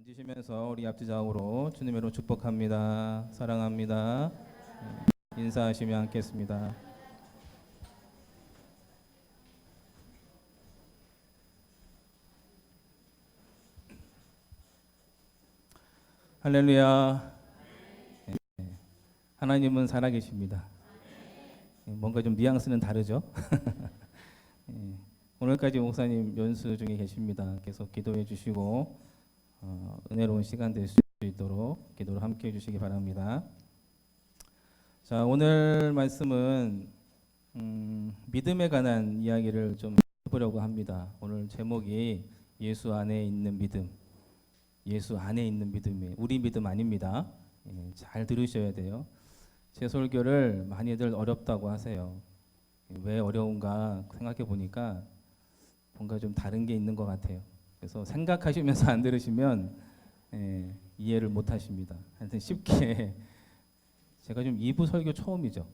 앉으시면서 우리 앞뒤 좌우로 주님의 이름 축복합니다. 사랑합니다. 인사하시며 앉겠습니다. 할렐루야. 하나님은 살아계십니다. 뭔가 좀 뉘앙스는 다르죠? 오늘까지 목사님 연수 중에 계십니다. 계속 기도해 주시고 은혜로운 시간 될 수 있도록 기도를 함께 해주시기 바랍니다. 자, 오늘 말씀은 믿음에 관한 이야기를 좀 해보려고 합니다. 오늘 제목이 예수 안에 있는 믿음. 예수 안에 있는 믿음이에요. 우리 믿음 아닙니다. 잘 들으셔야 돼요. 제 설교를 많이들 어렵다고 하세요. 왜 어려운가 생각해 보니까 뭔가 좀 다른 게 있는 것 같아요. 그래서 생각하시면서 안 들으시면 이해를 못 하십니다. 하여튼 쉽게 제가 좀 2부 설교 처음이죠.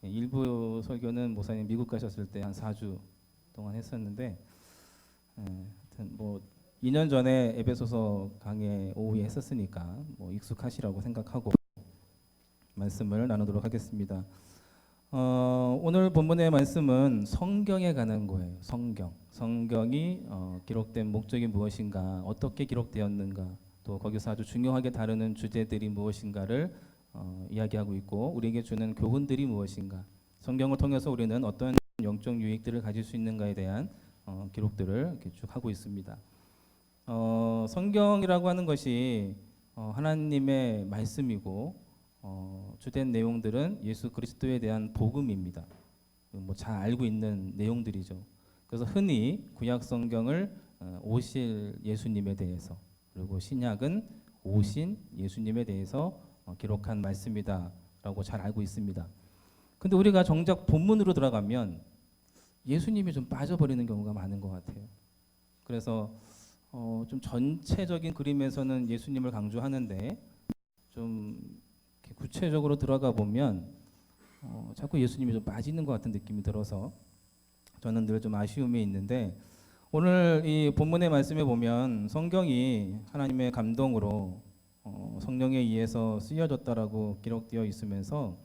1부 설교는 목사님 미국 가셨을 때 한 4주 동안 했었는데 하여튼 뭐 2년 전에 에베소서 강의 오후에 했었으니까 뭐 익숙하시라고 생각하고 말씀을 나누도록 하겠습니다. 오늘 본문의 말씀은 성경에 관한 거예요. 성경이 기록된 목적이 무엇인가, 어떻게 기록되었는가, 또 거기서 아주 중요하게 다루는 주제들이 무엇인가를 이야기하고 있고 우리에게 주는 교훈들이 무엇인가, 성경을 통해서 우리는 어떤 영적 유익들을 가질 수 있는가에 대한 기록들을 이렇게 쭉 하고 있습니다. 성경이라고 하는 것이 하나님의 말씀이고 주된 내용들은 예수 그리스도에 대한 복음입니다. 뭐 잘 알고 있는 내용들이죠. 그래서 흔히 구약 성경을 오실 예수님에 대해서, 그리고 신약은 오신 예수님에 대해서 기록한 말씀이다라고 잘 알고 있습니다. 근데 우리가 정작 본문으로 들어가면 예수님이 좀 빠져버리는 경우가 많은 것 같아요. 그래서 좀 전체적인 그림에서는 예수님을 강조하는데 좀 구체적으로 들어가 보면 자꾸 예수님이 좀 빠지는 것 같은 느낌이 들어서 저는 늘 좀 아쉬움이 있는데, 오늘 이 본문의 말씀에 보면 성경이 하나님의 감동으로 성령에 의해서 쓰여졌다라고 기록되어 있으면서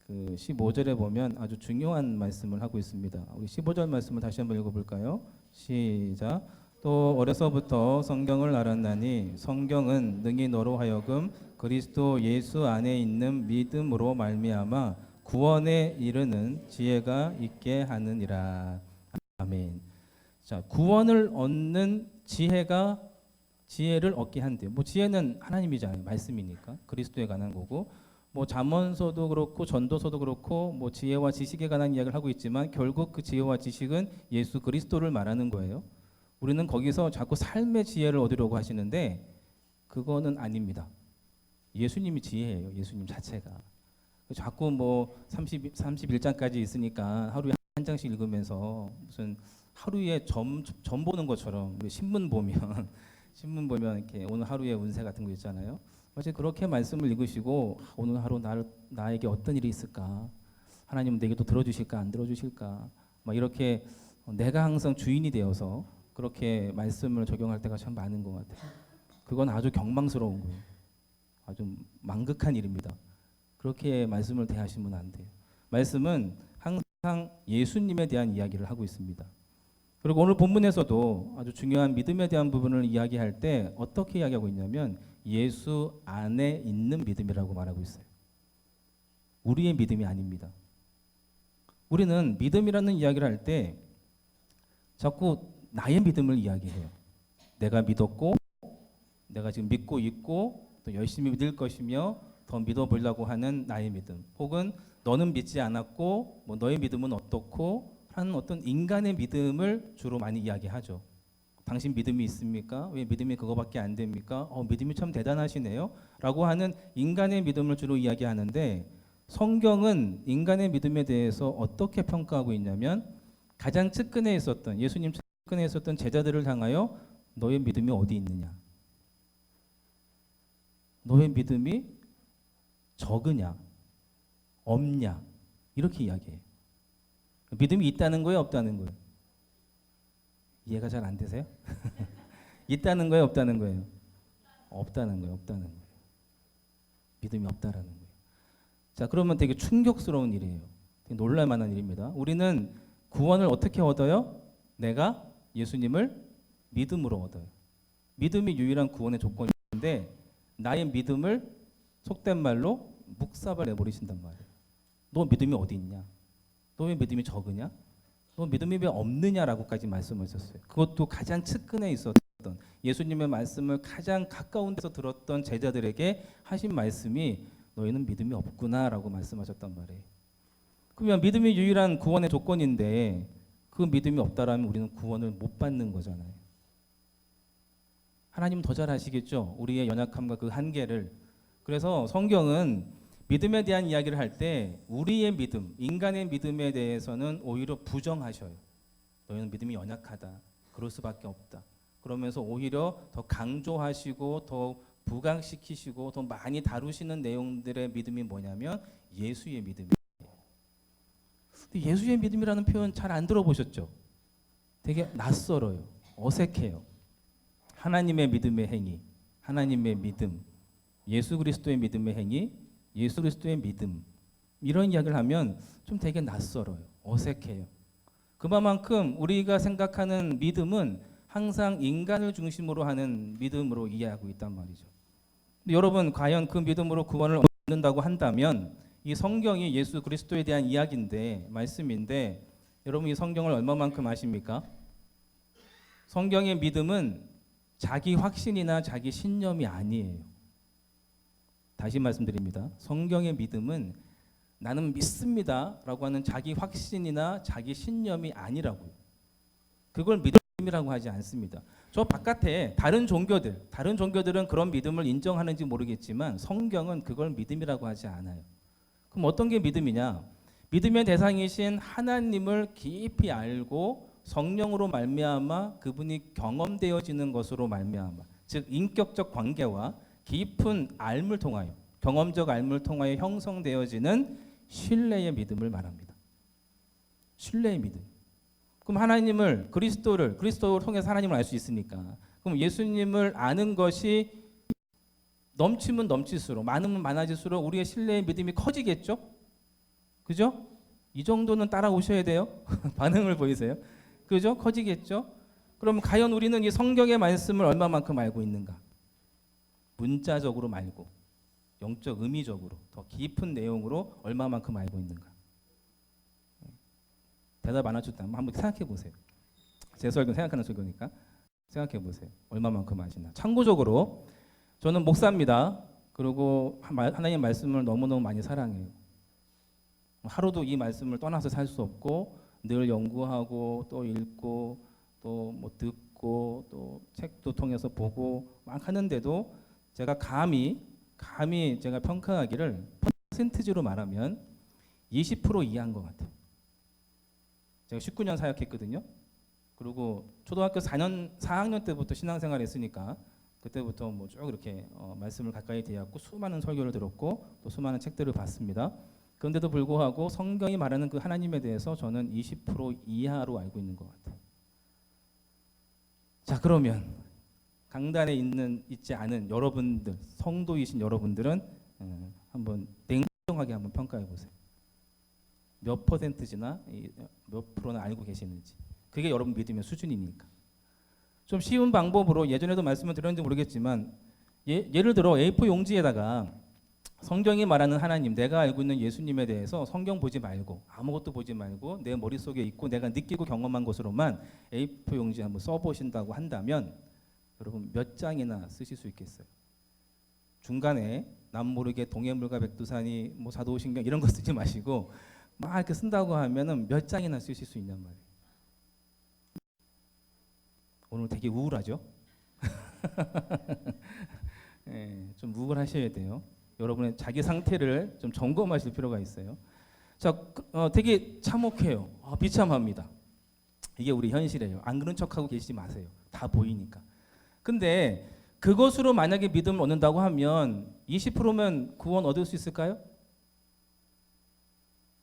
그 15절에 보면 아주 중요한 말씀을 하고 있습니다. 우리 15절 말씀을 다시 한번 읽어볼까요? 시작. 또 어려서부터 성경을 알았나니 성경은 능히 너로 하여금 그리스도 예수 안에 있는 믿음으로 말미암아 구원에 이르는 지혜가 있게 하느니라. 아멘. 자, 구원을 얻는 지혜를 얻게 한대요. 뭐 지혜는 하나님이잖아요. 말씀이니까 그리스도에 관한 거고, 뭐 잠언서도 그렇고 전도서도 그렇고 뭐 지혜와 지식에 관한 이야기를 하고 있지만 결국 그 지혜와 지식은 예수 그리스도를 말하는 거예요. 우리는 거기서 자꾸 삶의 지혜를 얻으려고 하시는데 그거는 아닙니다. 예수님이 지혜예요. 예수님 자체가. 자꾸 뭐 31장까지 있으니까 하루에 한 장씩 읽으면서 무슨 하루에 점 보는 것처럼, 신문 보면 신문 보면 이렇게 오늘 하루의 운세 같은 거 있잖아요. 마치 그렇게 말씀을 읽으시고 오늘 하루 나에게 어떤 일이 있을까? 하나님은 내게 또 들어주실까 안 들어주실까? 막 이렇게 내가 항상 주인이 되어서 그렇게 말씀을 적용할 때가 참 많은 것 같아요. 그건 아주 경망스러운 거예요. 아주 망극한 일입니다. 그렇게 말씀을 대하시면 안 돼요. 말씀은 항상 예수님에 대한 이야기를 하고 있습니다. 그리고 오늘 본문에서도 아주 중요한 믿음에 대한 부분을 이야기할 때 어떻게 이야기하고 있냐면 예수 안에 있는 믿음이라고 말하고 있어요. 우리의 믿음이 아닙니다. 우리는 믿음이라는 이야기를 할 때 자꾸 나의 믿음을 이야기해요. 내가 믿었고 내가 지금 믿고 있고 또 열심히 믿을 것이며 더 믿어보려고 하는 나의 믿음, 혹은 너는 믿지 않았고 뭐 너의 믿음은 어떻고 하는 어떤 인간의 믿음을 주로 많이 이야기하죠. 당신 믿음이 있습니까? 왜 믿음이 그거밖에 안 됩니까? 믿음이 참 대단하시네요 라고 하는 인간의 믿음을 주로 이야기하는데, 성경은 인간의 믿음에 대해서 어떻게 평가하고 있냐면 가장 측근에 있었던, 예수님 측근에 있었던 제자들을 향하여 너의 믿음이 어디 있느냐, 너의 믿음이 적으냐 없냐, 이렇게 이야기해요. 믿음이 있다는 거예요, 없다는 거예요? 이해가 잘 안 되세요? 있다는 거예요, 없다는 거예요? 없다는 거예요. 없다는 거예요. 믿음이 없다라는 거예요. 자, 그러면 되게 충격스러운 일이에요. 되게 놀랄 만한 일입니다. 우리는 구원을 어떻게 얻어요? 내가 예수님을 믿음으로 얻어요. 믿음이 유일한 구원의 조건인데 나의 믿음을 속된 말로 묵사발 내버리신단 말이에요. 너 믿음이 어디 있냐? 너 왜 믿음이 적으냐? 너 믿음이 왜 없느냐라고까지 말씀하셨어요. 그것도 가장 측근에 있었던 예수님의 말씀을 가장 가까운 데서 들었던 제자들에게 하신 말씀이 너희는 믿음이 없구나라고 말씀하셨단 말이에요. 그러면 믿음이 유일한 구원의 조건인데 그 믿음이 없다라면 우리는 구원을 못 받는 거잖아요. 하나님은 더 잘 아시겠죠? 우리의 연약함과 그 한계를. 그래서 성경은 믿음에 대한 이야기를 할 때 우리의 믿음, 인간의 믿음에 대해서는 오히려 부정하셔요. 너희는 믿음이 연약하다. 그럴 수밖에 없다. 그러면서 오히려 더 강조하시고 더 부각시키시고 더 많이 다루시는 내용들의 믿음이 뭐냐면 예수의 믿음이에요. 근데 예수의 믿음이라는 표현 잘 안 들어보셨죠? 되게 낯설어요. 어색해요. 하나님의 믿음의 행위, 하나님의 믿음, 예수 그리스도의 믿음의 행위, 예수 그리스도의 믿음 이런 이야기를 하면 좀 되게 낯설어요. 어색해요. 그만큼 우리가 생각하는 믿음은 항상 인간을 중심으로 하는 믿음으로 이해하고 있단 말이죠. 근데 여러분 과연 그 믿음으로 구원을 얻는다고 한다면 이 성경이 예수 그리스도에 대한 이야기인데 말씀인데 여러분 이 성경을 얼마만큼 아십니까? 성경의 믿음은 자기 확신이나 자기 신념이 아니에요. 다시 말씀드립니다. 성경의 믿음은 나는 믿습니다라고 하는 자기 확신이나 자기 신념이 아니라고요. 그걸 믿음이라고 하지 않습니다. 저 바깥에 다른 종교들은 그런 믿음을 인정하는지 모르겠지만 성경은 그걸 믿음이라고 하지 않아요. 그럼 어떤 게 믿음이냐? 믿음의 대상이신 하나님을 깊이 알고 성령으로 말미암아 그분이 경험되어지는 것으로 말미암아, 즉 인격적 관계와 깊은 알을 통하여, 경험적 알을 통하여 형성되어지는 신뢰의 믿음을 말합니다. 신뢰의 믿음. 그럼 하나님을 그리스도를 통해서 하나님을 알 수 있으니까 그럼 예수님을 아는 것이 넘치면 넘칠수록 많으면 많아질수록 우리의 신뢰의 믿음이 커지겠죠? 그죠? 이 정도는 따라오셔야 돼요. 반응을 보이세요? 그죠? 커지겠죠? 그럼 과연 우리는 이 성경의 말씀을 얼마만큼 알고 있는가? 문자적으로 말고 영적 의미적으로 더 깊은 내용으로 얼마만큼 알고 있는가? 대답 안 하셨다. 한번 생각해 보세요. 제 설교 생각하는 설교니까 생각해 보세요. 얼마만큼 아시나? 참고적으로 저는 목사입니다. 그리고 하나님의 말씀을 너무너무 많이 사랑해요. 하루도 이 말씀을 떠나서 살 수 없고 늘 연구하고 또 읽고 또 뭐 듣고 또 책도 통해서 보고 막 하는데도 제가 감히 제가 평가하기를 퍼센티지로 말하면 20% 이하인 것 같아요. 제가 19년 사역했거든요. 그리고 초등학교 4학년 때부터 신앙생활 했으니까 그때부터 뭐 쭉 이렇게 말씀을 가까이 대했고 수많은 설교를 들었고 또 수많은 책들을 봤습니다. 그런데도 불구하고 성경이 말하는 그 하나님에 대해서 저는 20% 이하로 알고 있는 것 같아요. 자, 그러면 강단에 있지 않은 여러분들, 성도이신 여러분들은 한번 냉정하게 한번 평가해 보세요. 몇 퍼센트지나 몇 프로나 알고 계시는지. 그게 여러분 믿음의 수준이니까. 좀 쉬운 방법으로 예전에도 말씀을 드렸는지 모르겠지만 예를 들어 A4 용지에다가 성경이 말하는 하나님, 내가 알고 있는 예수님에 대해서 성경 보지 말고 아무것도 보지 말고 내 머릿속에 있고 내가 느끼고 경험한 것으로만 A4 용지 한번 써보신다고 한다면 여러분 몇 장이나 쓰실 수 있겠어요? 중간에 남 모르게 동해물과 백두산이 뭐 사도신경 이런 거 쓰지 마시고 막 이렇게 쓴다고 하면은 몇 장이나 쓰실 수 있냔 말이에요. 오늘 되게 우울하죠? 네, 좀 우울하셔야 돼요. 여러분의 자기 상태를 좀 점검하실 필요가 있어요. 자, 되게 참혹해요. 비참합니다. 이게 우리 현실이에요. 안 그런 척하고 계시지 마세요. 다 보이니까. 근데 그것으로 만약에 믿음을 얻는다고 하면 20%면 구원 얻을 수 있을까요?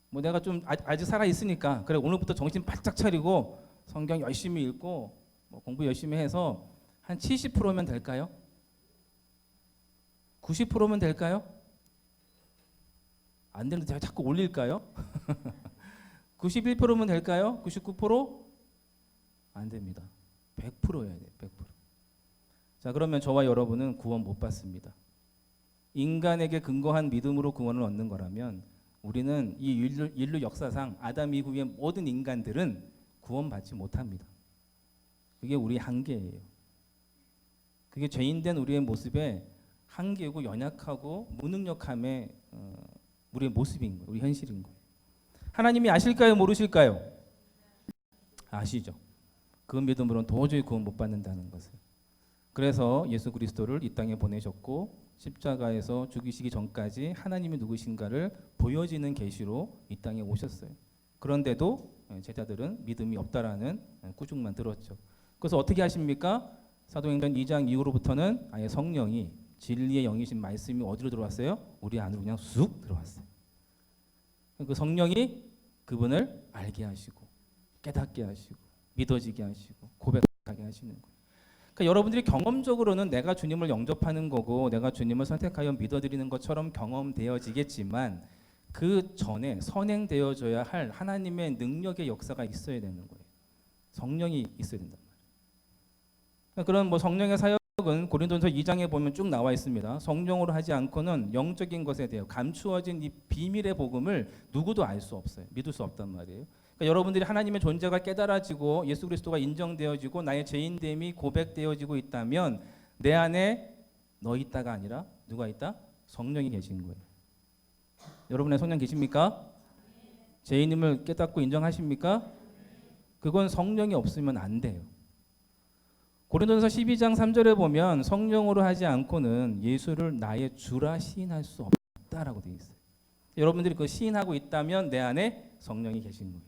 뭐 내가 좀 아직 살아 있으니까 그래 오늘부터 정신 바짝 차리고 성경 열심히 읽고 뭐 공부 열심히 해서 한 70%면 될까요? 90%면 될까요? 안 되는데 제가 자꾸 올릴까요? 91%면 될까요? 99%? 안 됩니다. 100%여야 돼요. 100%. 자, 그러면 저와 여러분은 구원 못 받습니다. 인간에게 근거한 믿음으로 구원을 얻는 거라면 우리는 이 인류 역사상 아담 이후의 모든 인간들은 구원받지 못합니다. 그게 우리의 한계예요. 그게 죄인된 우리의 모습의 한계고 연약하고 무능력함의 우리의 모습인 거예요. 우리 현실인 거예요. 하나님이 아실까요? 모르실까요? 아시죠. 그 믿음으로는 도저히 구원 못 받는다는 것을. 그래서 예수 그리스도를 이 땅에 보내셨고 십자가에서 죽이시기 전까지 하나님이 누구신가를 보여지는 계시로 이 땅에 오셨어요. 그런데도 제자들은 믿음이 없다라는 꾸중만 들었죠. 그래서 어떻게 하십니까? 사도행전 2장 이후로부터는 아예 성령이 진리의 영이신 말씀이 어디로 들어왔어요? 우리 안으로 그냥 쑥 들어왔어요. 그 성령이 그분을 알게 하시고 깨닫게 하시고 믿어지게 하시고 고백하게 하시는 거예요. 그러니까 여러분들이 경험적으로는 내가 주님을 영접하는 거고 내가 주님을 선택하여 믿어드리는 것처럼 경험되어지겠지만 그 전에 선행되어져야 할 하나님의 능력의 역사가 있어야 되는 거예요. 성령이 있어야 된단 말이에요. 그러니까 그런 뭐 성령의 사역은 고린도전서 2장에 보면 쭉 나와 있습니다. 성령으로 하지 않고는 영적인 것에 대해 감추어진 이 비밀의 복음을 누구도 알 수 없어요. 믿을 수 없단 말이에요. 그러니까 여러분들이 하나님의 존재가 깨달아지고 예수 그리스도가 인정되어지고 나의 죄인됨이 고백되어지고 있다면 내 안에 너 있다가 아니라 누가 있다? 성령이 계신 거예요. 여러분의 성령 계십니까? 죄인임을 깨닫고 인정하십니까? 그건 성령이 없으면 안 돼요. 고린도전서 12장 3절에 보면 성령으로 하지 않고는 예수를 나의 주라 시인할 수 없다라고 되어 있어요. 여러분들이 그 시인하고 있다면 내 안에 성령이 계신 거예요.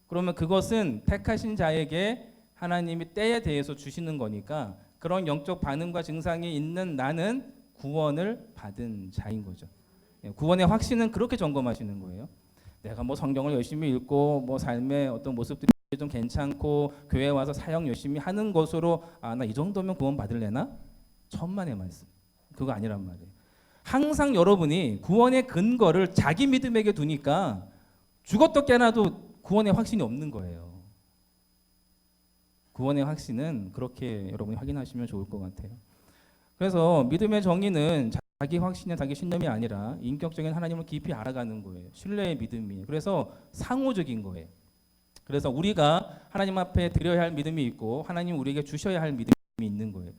그러면 그것은 택하신 자에게 하나님이 때에 대해서 주시는 거니까 그런 영적 반응과 증상이 있는 나는 구원을 받은 자인 거죠. 구원의 확신은 그렇게 점검하시는 거예요. 내가 뭐 성경을 열심히 읽고 뭐 삶의 어떤 모습들이 좀 괜찮고 교회 와서 사역 열심히 하는 것으로 나 이 정도면 구원 받을래나? 천만의 말씀. 그거 아니란 말이에요. 항상 여러분이 구원의 근거를 자기 믿음에게 두니까 죽었다 깨어나도 구원의 확신이 없는 거예요. 구원의 확신은 그렇게 여러분이 확인하시면 좋을 것 같아요. 그래서 믿음의 정의는 자기 확신이나 자기 신념이 아니라 인격적인 하나님을 깊이 알아가는 거예요. 신뢰의 믿음이에요. 그래서 상호적인 거예요. 그래서 우리가 하나님 앞에 드려야 할 믿음이 있고 하나님 우리에게 주셔야 할 믿음이 있는 거예요.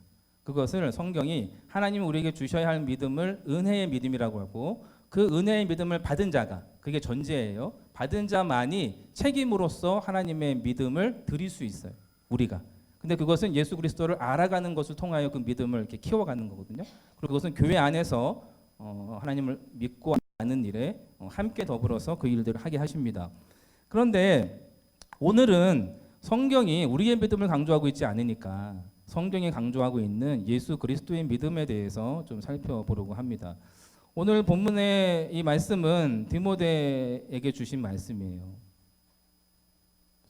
그것을 성경이 하나님 우리에게 주셔야 할 믿음을 은혜의 믿음이라고 하고 그 은혜의 믿음을 받은 자가 그게 전제예요. 받은 자만이 책임으로써 하나님의 믿음을 드릴 수 있어요. 우리가. 근데 그것은 예수 그리스도를 알아가는 것을 통하여 그 믿음을 이렇게 키워가는 거거든요. 그리고 그것은 교회 안에서 하나님을 믿고 아는 일에 함께 더불어서 그 일들을 하게 하십니다. 그런데 오늘은 성경이 우리의 믿음을 강조하고 있지 않으니까 성경이 강조하고 있는 예수 그리스도의 믿음에 대해서 좀 살펴보려고 합니다. 오늘 본문의 이 말씀은 디모데에게 주신 말씀이에요.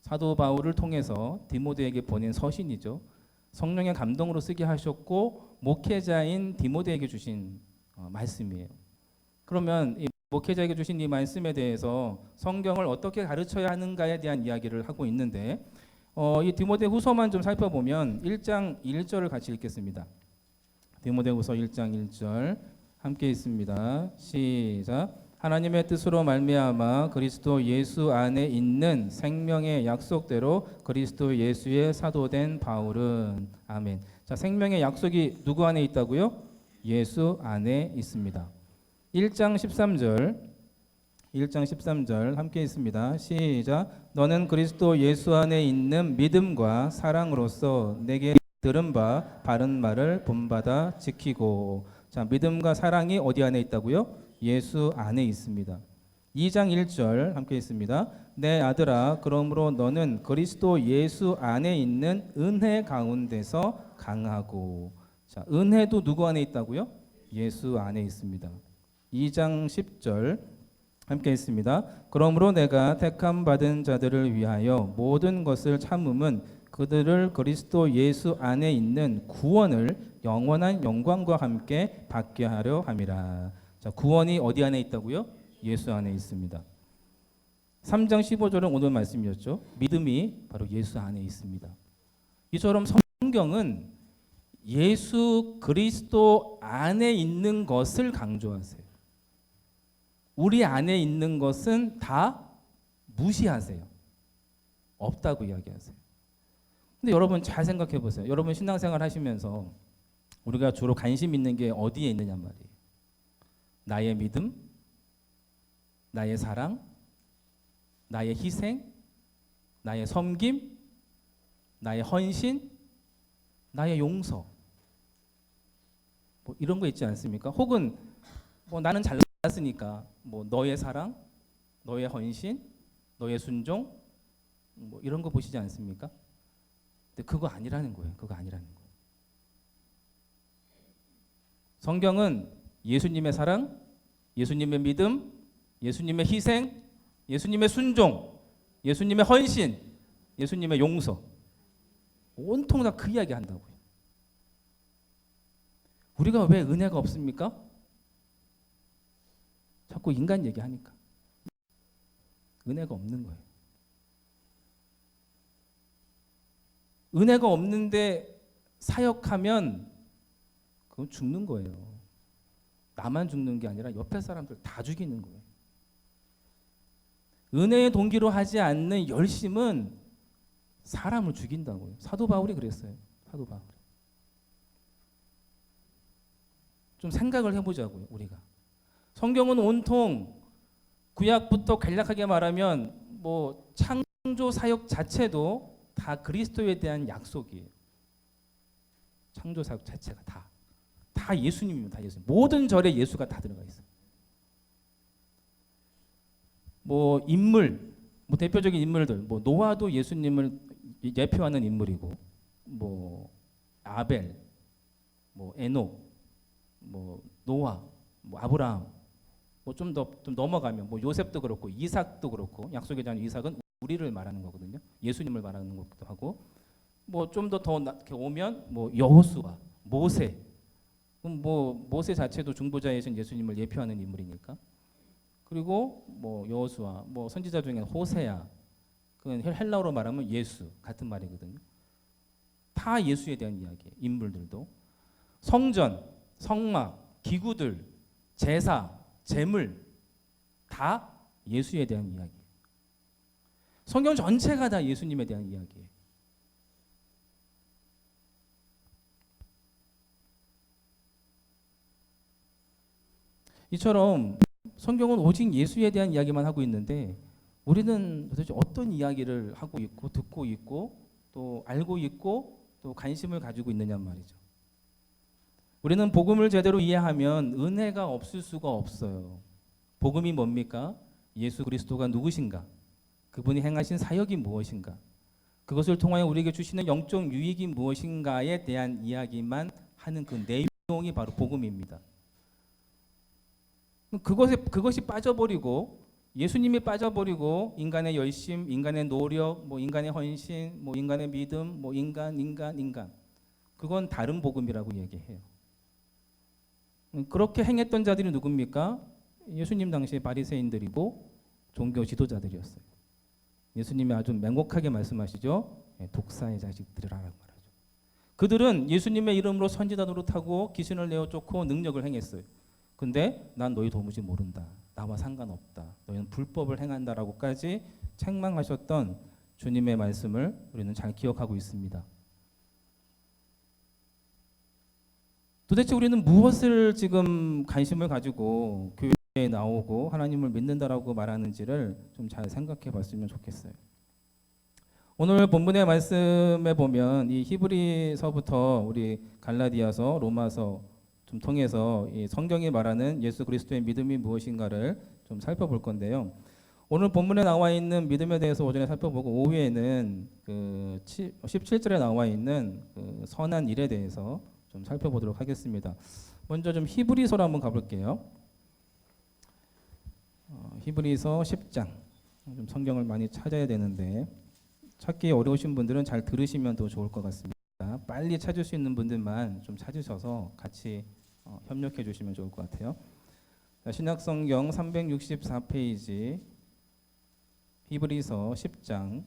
사도 바울을 통해서 디모데에게 보낸 서신이죠. 성령의 감동으로 쓰게 하셨고 목회자인 디모데에게 주신 말씀이에요. 그러면 이 목회자에게 주신 이 말씀에 대해서 성경을 어떻게 가르쳐야 하는가에 대한 이야기를 하고 있는데 이 디모데 후서만 좀 살펴보면 1장 1절을 같이 읽겠습니다. 디모데 후서 1장 1절 함께 있습니다. 시작. 하나님의 뜻으로 말미암아 그리스도 예수 안에 있는 생명의 약속대로 그리스도 예수의 사도된 바울은 아멘. 자, 생명의 약속이 누구 안에 있다고요? 예수 안에 있습니다. 1장 13절 함께 있습니다. 시작. 너는 그리스도 예수 안에 있는 믿음과 사랑으로서 내게 들은 바 바른 말을 본받아 지키고. 자, 믿음과 사랑이 어디 안에 있다고요? 예수 안에 있습니다. 2장 1절 함께 있습니다. 내 아들아 그러므로 너는 그리스도 예수 안에 있는 은혜 가운데서 강하고. 자, 은혜도 누구 안에 있다고요? 예수 안에 있습니다. 2장 10절 함께 있습니다. 그러므로 내가 택함 받은 자들을 위하여 모든 것을 참음은 그들을 그리스도 예수 안에 있는 구원을 영원한 영광과 함께 받게 하려 함이라. 자, 구원이 어디 안에 있다고요? 예수 안에 있습니다. 3장 15절은 오늘 말씀이었죠. 믿음이 바로 예수 안에 있습니다. 이처럼 성경은 예수 그리스도 안에 있는 것을 강조하세요. 우리 안에 있는 것은 다 무시하세요. 없다고 이야기하세요. 근데 여러분 잘 생각해 보세요. 여러분 신앙생활 하시면서 우리가 주로 관심 있는 게 어디에 있느냐 말이에요. 나의 믿음, 나의 사랑, 나의 희생, 나의 섬김, 나의 헌신, 나의 용서, 뭐 이런 거 있지 않습니까? 혹은 뭐 나는 잘났으니까 뭐 너의 사랑, 너의 헌신, 너의 순종, 뭐 이런 거 보시지 않습니까? 근데 그거 아니라는 거예요. 그거 아니라는 거예요. 성경은 예수님의 사랑, 예수님의 믿음, 예수님의 희생, 예수님의 순종, 예수님의 헌신, 예수님의 용서 온통 다 그 이야기 한다고요. 우리가 왜 은혜가 없습니까? 자꾸 인간 얘기하니까. 은혜가 없는 거예요. 은혜가 없는데 사역하면 그건 죽는 거예요. 나만 죽는 게 아니라 옆에 사람들 다 죽이는 거예요. 은혜의 동기로 하지 않는 열심은 사람을 죽인다고요. 사도 바울이 그랬어요. 사도 바울이. 좀 생각을 해보자고요. 우리가. 성경은 온통 구약부터 간략하게 말하면 뭐 창조 사역 자체도 다 그리스도에 대한 약속이에요. 창조 사역 자체가 다 예수님입니다. 다 예수님. 모든 절에 예수가 다 들어가 있어요. 뭐 인물, 뭐 대표적인 인물들, 뭐 노아도 예수님을 예표하는 인물이고, 뭐 아벨, 뭐 에녹, 뭐 노아, 뭐 아브라함, 뭐 좀 넘어가면 뭐 요셉도 그렇고 이삭도 그렇고 약속의 자녀 이삭은 우리를 말하는 거거든요. 예수님을 말하는 것도 하고, 뭐 좀 더 이렇게 오면 뭐 여호수아, 모세, 뭐 모세 자체도 중보자이신 예수님을 예표하는 인물이니까. 그리고 뭐 여호수아, 뭐 선지자 중에 호세아, 그건 헬라어로 말하면 예수 같은 말이거든요. 다 예수에 대한 이야기예요. 인물들도 성전, 성막, 기구들, 제사, 제물 다 예수에 대한 이야기예요. 성경 전체가 다 예수님에 대한 이야기예요. 이처럼 성경은 오직 예수에 대한 이야기만 하고 있는데 우리는 도대체 어떤 이야기를 하고 있고 듣고 있고 또 알고 있고 또 관심을 가지고 있느냐 말이죠. 우리는 복음을 제대로 이해하면 은혜가 없을 수가 없어요. 복음이 뭡니까? 예수 그리스도가 누구신가? 그분이 행하신 사역이 무엇인가? 그것을 통하여 우리에게 주시는 영적 유익이 무엇인가에 대한 이야기만 하는 그 내용이 바로 복음입니다. 그것이 빠져버리고 예수님이 빠져버리고 인간의 열심, 인간의 노력, 뭐 인간의 헌신, 뭐 인간의 믿음, 뭐 인간 그건 다른 복음이라고 얘기해요. 그렇게 행했던 자들이 누굽니까? 예수님 당시의 바리새인들이고 종교 지도자들이었어요. 예수님이 아주 맹목하게 말씀하시죠. 독사의 자식들이라고 말하죠. 그들은 예수님의 이름으로 선지자 노릇하고 귀신을 내어 쫓고 능력을 행했어요. 근데 난 너희 도무지 모른다. 나와 상관없다. 너희는 불법을 행한다라고까지 책망하셨던 주님의 말씀을 우리는 잘 기억하고 있습니다. 도대체 우리는 무엇을 지금 관심을 가지고 교회에 나오고 하나님을 믿는다라고 말하는지를 좀 잘 생각해 봤으면 좋겠어요. 오늘 본문의 말씀에 보면 이 히브리서부터 우리 갈라디아서, 로마서 좀 통해서 이 성경이 말하는 예수 그리스도의 믿음이 무엇인가를 좀 살펴볼 건데요. 오늘 본문에 나와 있는 믿음에 대해서 오전에 살펴보고 오후에는 그 17절에 나와 있는 그 선한 일에 대해서 좀 살펴보도록 하겠습니다. 먼저 좀 히브리서로 한번 가볼게요. 히브리서 10장. 좀 성경을 많이 찾아야 되는데 찾기 어려우신 분들은 잘 들으시면 더 좋을 것 같습니다. 빨리 찾을 수 있는 분들만 좀 찾으셔서 같이 협력해 주시면 좋을 것 같아요. 신약성경 364페이지 히브리서 10장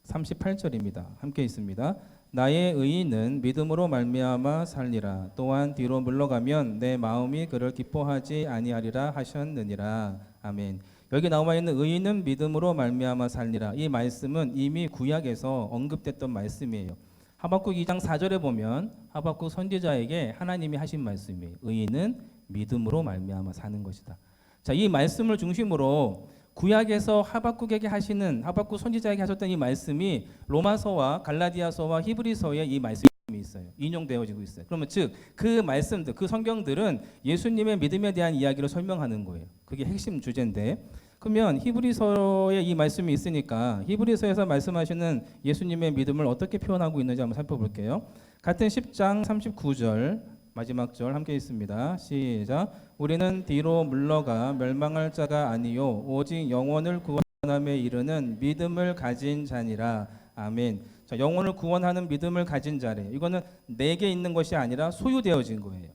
38절입니다. 함께 있습니다. 나의 의인은 믿음으로 말미암아 살리라. 또한 뒤로 물러가면 내 마음이 그를 기뻐하지 아니하리라 하셨느니라. 아멘. 여기 나와 있는 의인은 믿음으로 말미암아 살리라. 이 말씀은 이미 구약에서 언급됐던 말씀이에요. 하박국 2장 4절에 보면 하박국 선지자에게 하나님이 하신 말씀이에요. 의인은 믿음으로 말미암아 사는 것이다. 자, 이 말씀을 중심으로 구약에서 하박국에게 하시는 하박국 선지자에게 하셨던 이 말씀이 로마서와 갈라디아서와 히브리서에 이 말씀이 있어요. 인용되어지고 있어요. 그러면 즉 그 말씀들, 그 성경들은 예수님의 믿음에 대한 이야기를 설명하는 거예요. 그게 핵심 주제인데, 그러면 히브리서에 이 말씀이 있으니까 히브리서에서 말씀하시는 예수님의 믿음을 어떻게 표현하고 있는지 한번 살펴볼게요. 같은 10장 39절 마지막 절 함께 있습니다. 시작. 우리는 뒤로 물러가 멸망할 자가 아니요 오직 영혼을 구원함에 이르는 믿음을 가진 자니라. 아멘. 자, 영혼을 구원하는 믿음을 가진 자래요. 이거는 내게 있는 것이 아니라 소유되어진 거예요.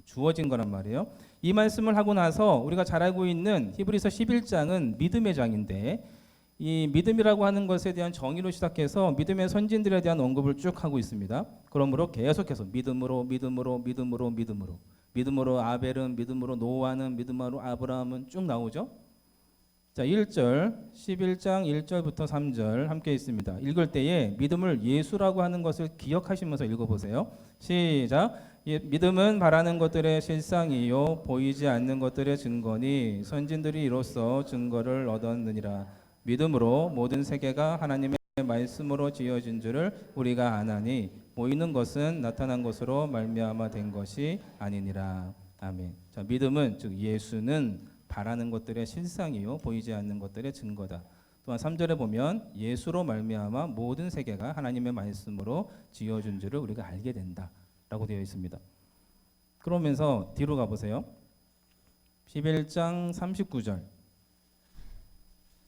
주어진 거란 말이에요. 이 말씀을 하고 나서 우리가 잘 알고 있는 히브리서 11장은 믿음의 장인데, 이 믿음이라고 하는 것에 대한 정의로 시작해서 믿음의 선진들에 대한 언급을 쭉 하고 있습니다. 그러므로 계속해서 믿음으로 아벨은, 믿음으로 노아는, 믿음으로 아브라함은 쭉 나오죠. 자, 1절 11장 1절부터 3절 함께 있습니다. 읽을 때에 믿음을 예수라고 하는 것을 기억하시면서 읽어보세요. 시작. 믿음은 바라는 것들의 실상이요 보이지 않는 것들의 증거니 선진들이 이로써 증거를 얻었느니라. 믿음으로 모든 세계가 하나님의 말씀으로 지어진 줄을 우리가 아나니 보이는 것은 나타난 것으로 말미암아 된 것이 아니니라. 아멘. 자, 믿음은 즉 예수는 바라는 것들의 실상이요 보이지 않는 것들의 증거다. 또한 3절에 보면 예수로 말미암아 모든 세계가 하나님의 말씀으로 지어진 줄을 우리가 알게 된다라고 되어 있습니다. 그러면서 뒤로 가보세요. 11장 39절.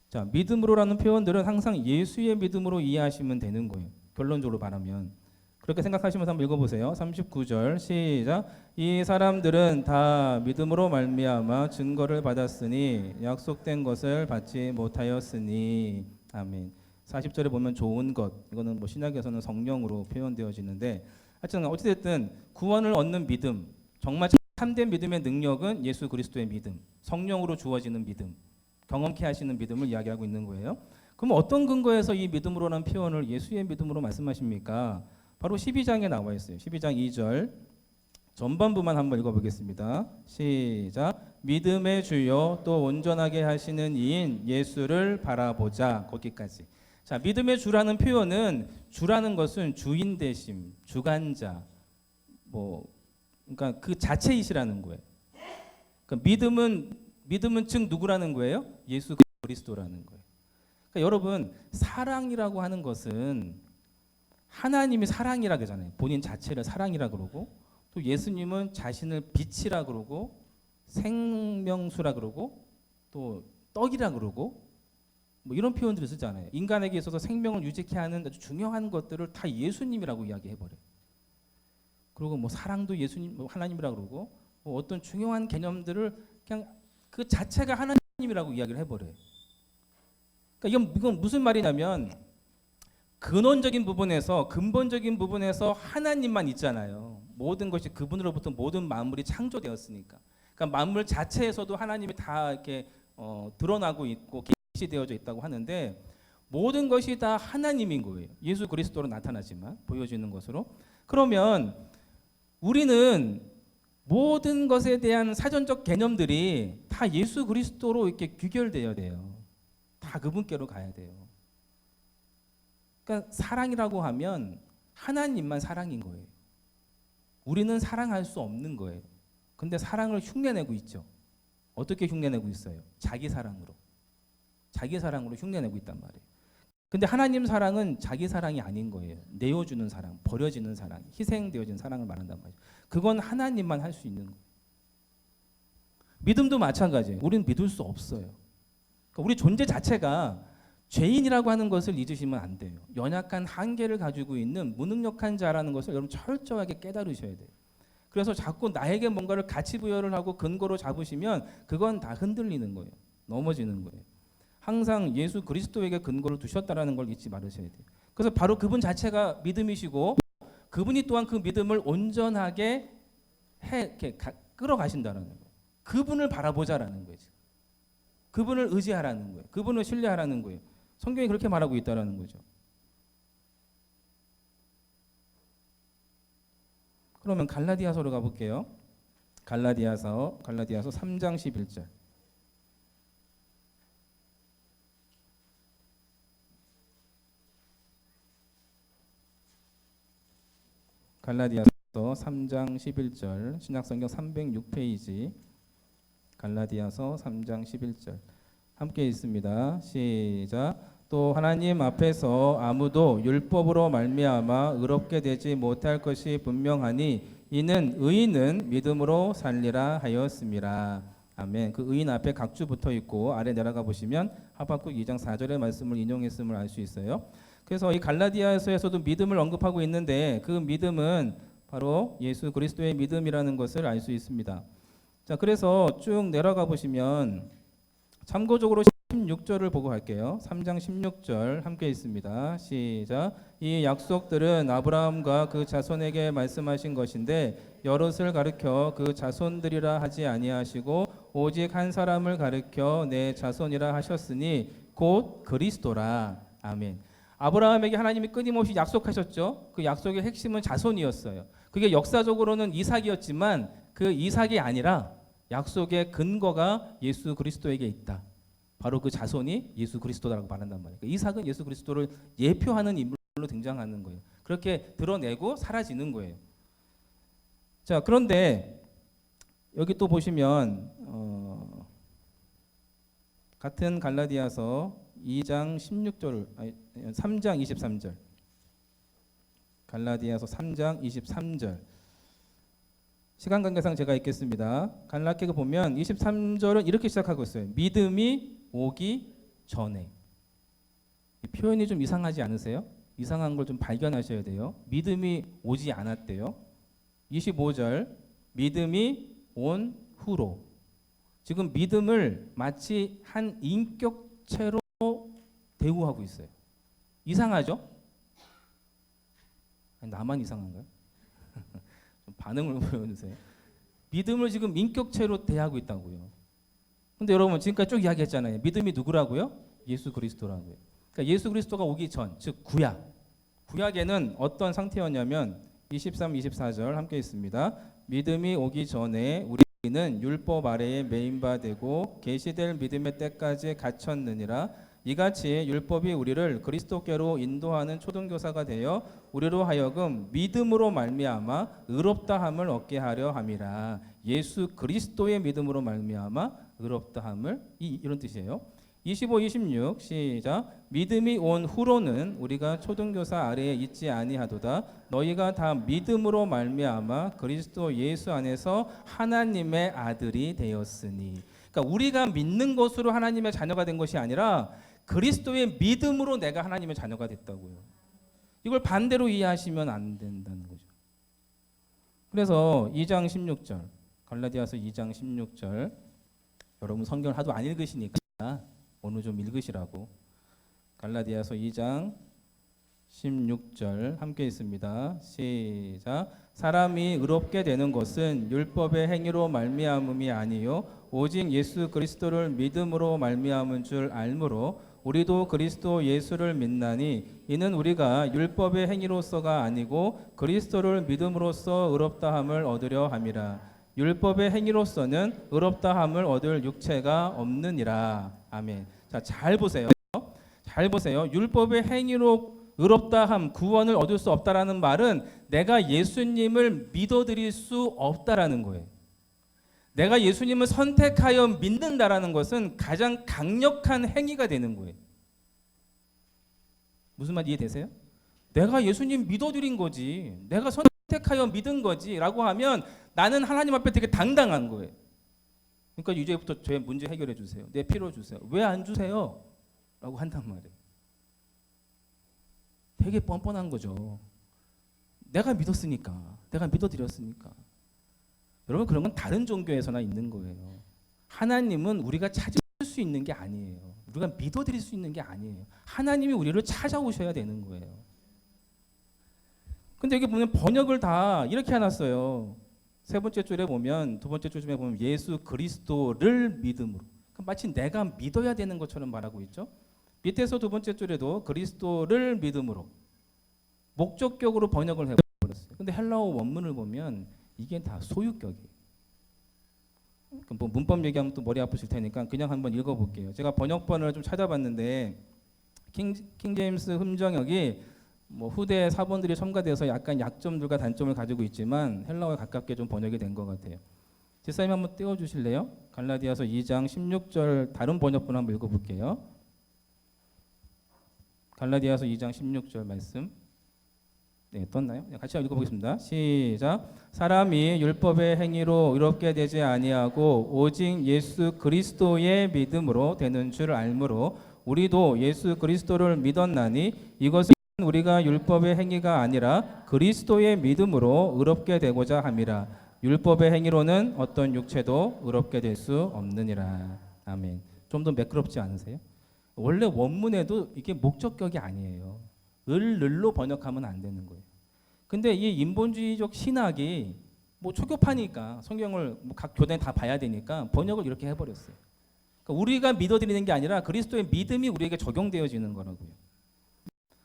자, 믿음으로라는 표현들은 항상 예수의 믿음으로 이해하시면 되는 거예요. 결론적으로 말하면. 그렇게 생각하시면서 한번 읽어보세요. 39절 시작. 이 사람들은 다 믿음으로 말미암아 증거를 받았으니 약속된 것을 받지 못하였으니. 아멘. 40절에 보면 좋은 것, 이거는 뭐 신약에서는 성령으로 표현되어지는데, 하여튼 어찌됐든 구원을 얻는 믿음, 정말 참된 믿음의 능력은 예수 그리스도의 믿음, 성령으로 주어지는 믿음, 경험케 하시는 믿음을 이야기하고 있는 거예요. 그럼 어떤 근거에서 이 믿음으로라는 표현을 예수의 믿음으로 말씀하십니까? 바로 12장에 나와 있어요. 12장 2절 전반부만 한번 읽어보겠습니다. 시작. 믿음의 주요 또 온전하게 하시는 이인 예수를 바라보자. 거기까지. 자, 믿음의 주라는 표현은, 주라는 것은 주인 되심, 주관자, 그러니까 그 자체이시라는 거예요. 그러니까 믿음은 즉 누구라는 거예요? 예수 그리스도라는 거예요. 그러니까 여러분, 사랑이라고 하는 것은 하나님이 사랑이라 그러잖아요. 본인 자체를 사랑이라 그러고, 또 예수님은 자신을 빛이라 그러고, 생명수라 그러고, 또 떡이라 그러고, 뭐 이런 표현들을 쓰잖아요. 인간에게 있어서 생명을 유지케 하는 아주 중요한 것들을 다 예수님이라고 이야기해버려요. 그리고 뭐 사랑도 예수님, 하나님이라 그러고, 뭐 어떤 중요한 개념들을 그냥 그 자체가 하나님이라고 이야기를 해버려요. 그러니까 이건 무슨 말이냐면, 근본적인 부분에서 하나님만 있잖아요. 모든 것이 그분으로부터 모든 만물이 창조되었으니까. 그러니까 만물 자체에서도 하나님이 다 이렇게 드러나고 있고 계시되어져 있다고 하는데, 모든 것이 다 하나님인 거예요. 예수 그리스도로 나타나지만 보여지는 것으로. 그러면 우리는 모든 것에 대한 사전적 개념들이 다 예수 그리스도로 이렇게 귀결되어야 돼요. 다 그분께로 가야 돼요. 그러니까 사랑이라고 하면 하나님만 사랑인 거예요. 우리는 사랑할 수 없는 거예요. 근데 사랑을 흉내내고 있죠. 어떻게 흉내내고 있어요? 자기 사랑으로 흉내내고 있단 말이에요. 근데 하나님 사랑은 자기 사랑이 아닌 거예요. 내어주는 사랑, 버려지는 사랑, 희생되어진 사랑을 말한단 말이에요. 그건 하나님만 할 수 있는 거예요. 믿음도 마찬가지예요. 우리는 믿을 수 없어요. 그러니까 우리 존재 자체가 죄인이라고 하는 것을 잊으시면 안 돼요. 연약한 한계를 가지고 있는 무능력한 자라는 것을 여러분 철저하게 깨달으셔야 돼요. 그래서 자꾸 나에게 뭔가를 가치 부여를 하고 근거로 잡으시면 그건 다 흔들리는 거예요. 넘어지는 거예요. 항상 예수 그리스도에게 근거를 두셨다라는 걸 잊지 말으셔야 돼요. 그래서 바로 그분 자체가 믿음이시고 그분이 또한 그 믿음을 온전하게 끌어가신다는 거예요. 그분을 바라보자라는 거예요. 그분을 의지하라는 거예요. 그분을 신뢰하라는 거예요. 성경이 그렇게 말하고 있다라는 거죠. 그러면 갈라디아서로 가볼게요. 갈라디아서 3장 11절. 갈라디아서 3장 11절 신약성경 306페이지 갈라디아서 3장 11절 함께 있습니다. 시작. 또 하나님 앞에서 아무도 율법으로 말미암아 의롭게 되지 못할 것이 분명하니 이는 의인은 믿음으로 살리라 하였습니다. 아멘. 그 의인 앞에 각주 붙어 있고 아래 내려가 보시면 하박국 2장 4절의 말씀을 인용했음을 알 수 있어요. 그래서 이 갈라디아서에서도 믿음을 언급하고 있는데 그 믿음은 바로 예수 그리스도의 믿음이라는 것을 알 수 있습니다. 자, 그래서 쭉 내려가 보시면 참고적으로 16절을 보고 갈게요. 3장 16절 함께 있습니다. 시작. 이 약속들은 아브라함과 그 자손에게 말씀하신 것인데 여럿을 가르쳐 그 자손들이라 하지 아니하시고 오직 한 사람을 가르쳐 내 자손이라 하셨으니 곧 그리스도라. 아멘. 아브라함에게 하나님이 끊임없이 약속하셨죠. 그 약속의 핵심은 자손이었어요. 그게 역사적으로는 이삭이었지만 그 이삭이 아니라 약속의 근거가 예수 그리스도에게 있다. 바로 그 자손이 예수 그리스도라고 말한단 말이에요. 이삭은 예수 그리스도를 예표하는 인물로 등장하는 거예요. 그렇게 드러내고 사라지는 거예요. 자, 그런데 여기 또 보시면 같은 갈라디아서 2장 16절, 3장 23절. 갈라디아서 3장 23절. 시간 관계상 제가 읽겠습니다. 갈라디아서 보면 23절은 이렇게 시작하고 있어요. 믿음이 오기 전에. 이 표현이 좀 이상하지 않으세요? 이상한 걸 좀 발견하셔야 돼요. 믿음이 오지 않았대요. 25절. 믿음이 온 후로. 지금 믿음을 마치 한 인격체로 대우하고 있어요. 이상하죠? 아니, 나만 이상한가요? 좀 반응을 보여주세요. 믿음을 지금 인격체로 대하고 있다고요. 근데 여러분 지금까지 쭉 이야기했잖아요. 믿음이 누구라고요? 예수 그리스도라고요. 그러니까 예수 그리스도가 오기 전, 즉 구약. 구약에는 어떤 상태였냐면 23, 24절 함께 있습니다. 믿음이 오기 전에 우리는 율법 아래에 매인바 되고 계시될 믿음의 때까지 갇혔느니라. 이같이 율법이 우리를 그리스도께로 인도하는 초등교사가 되어 우리로 하여금 믿음으로 말미암아 의롭다함을 얻게 하려 함이라. 예수 그리스도의 믿음으로 말미암아 의롭다함을 이런 뜻이에요. 25, 26 시작. 믿음이 온 후로는 우리가 초등교사 아래에 있지 아니하도다. 너희가 다 믿음으로 말미암아 그리스도 예수 안에서 하나님의 아들이 되었으니. 그러니까 우리가 믿는 것으로 하나님의 자녀가 된 것이 아니라 그리스도의 믿음으로 내가 하나님의 자녀가 됐다고요. 이걸 반대로 이해하시면 안 된다는 거죠. 그래서 2장 16절 갈라디아서 2장 16절 여러분 성경을 하도 안 읽으시니까 오늘 좀 읽으시라고. 갈라디아서 2장 16절 함께 있습니다. 시작. 사람이 의롭게 되는 것은 율법의 행위로 말미암음이 아니요 오직 예수 그리스도를 믿음으로 말미암은 줄 알므로 우리도 그리스도 예수를 믿나니 이는 우리가 율법의 행위로서가 아니고 그리스도를 믿음으로써 의롭다함을 얻으려 함이라. 율법의 행위로서는 의롭다함을 얻을 육체가 없느니라. 아멘. 자, 잘 보세요. 잘 보세요. 율법의 행위로 의롭다함, 구원을 얻을 수 없다라는 말은 내가 예수님을 믿어드릴 수 없다라는 거예요. 내가 예수님을 선택하여 믿는다라는 것은 가장 강력한 행위가 되는 거예요. 무슨 말 이해되세요? 내가 예수님 믿어드린 거지, 내가 선택하여 믿은 거지 라고 하면 나는 하나님 앞에 되게 당당한 거예요. 그러니까 이제부터 제 문제 해결해 주세요. 내 필요 주세요. 왜 안 주세요? 라고 한단 말이에요. 되게 뻔뻔한 거죠. 내가 믿었으니까, 내가 믿어드렸으니까. 여러분, 그런 건 다른 종교에서나 있는 거예요. 하나님은 우리가 찾을 수 있는 게 아니에요. 우리가 믿어드릴 수 있는 게 아니에요. 하나님이 우리를 찾아오셔야 되는 거예요. 근데 여기 보면 번역을 다 이렇게 해놨어요. 세 번째 줄에 보면, 두 번째 줄에 보면 예수 그리스도를 믿음으로. 마치 내가 믿어야 되는 것처럼 말하고 있죠. 밑에서 두 번째 줄에도 그리스도를 믿음으로 목적격으로 번역을 해버렸어요. 근데 헬라어 원문을 보면 이게 다 소유격이에요. 뭐 문법 얘기하면 또 머리 아프실 테니까 그냥 한번 읽어볼게요. 제가 번역본을 좀 찾아봤는데 킹제임스 흠정역이 뭐 후대 사본들이 첨가돼서 약간 약점들과 단점을 가지고 있지만 헬라어에 가깝게 좀 번역이 된 것 같아요. 지사님 한번 띄워주실래요? 갈라디아서 2장 16절 다른 번역본 한번 읽어볼게요. 갈라디아서 2장 16절 말씀. 네, 떴나요? 같이 읽어보겠습니다. 시작. 사람이 율법의 행위로 의롭게 되지 아니하고 오직 예수 그리스도의 믿음으로 되는 줄 알므로 우리도 예수 그리스도를 믿었나니 이것은 우리가 율법의 행위가 아니라 그리스도의 믿음으로 의롭게 되고자 함이라. 율법의 행위로는 어떤 육체도 의롭게 될 수 없느니라. 아멘. 좀 더 매끄럽지 않으세요? 원래 원문에도 이게 목적격이 아니에요. 을로 번역하면 안 되는 거예요. 근데 이 인본주의적 신학이 뭐 초교파니까 성경을 각 교단에 다 봐야 되니까 번역을 이렇게 해버렸어요. 그러니까 우리가 믿어드리는 게 아니라 그리스도의 믿음이 우리에게 적용되어지는 거라고요.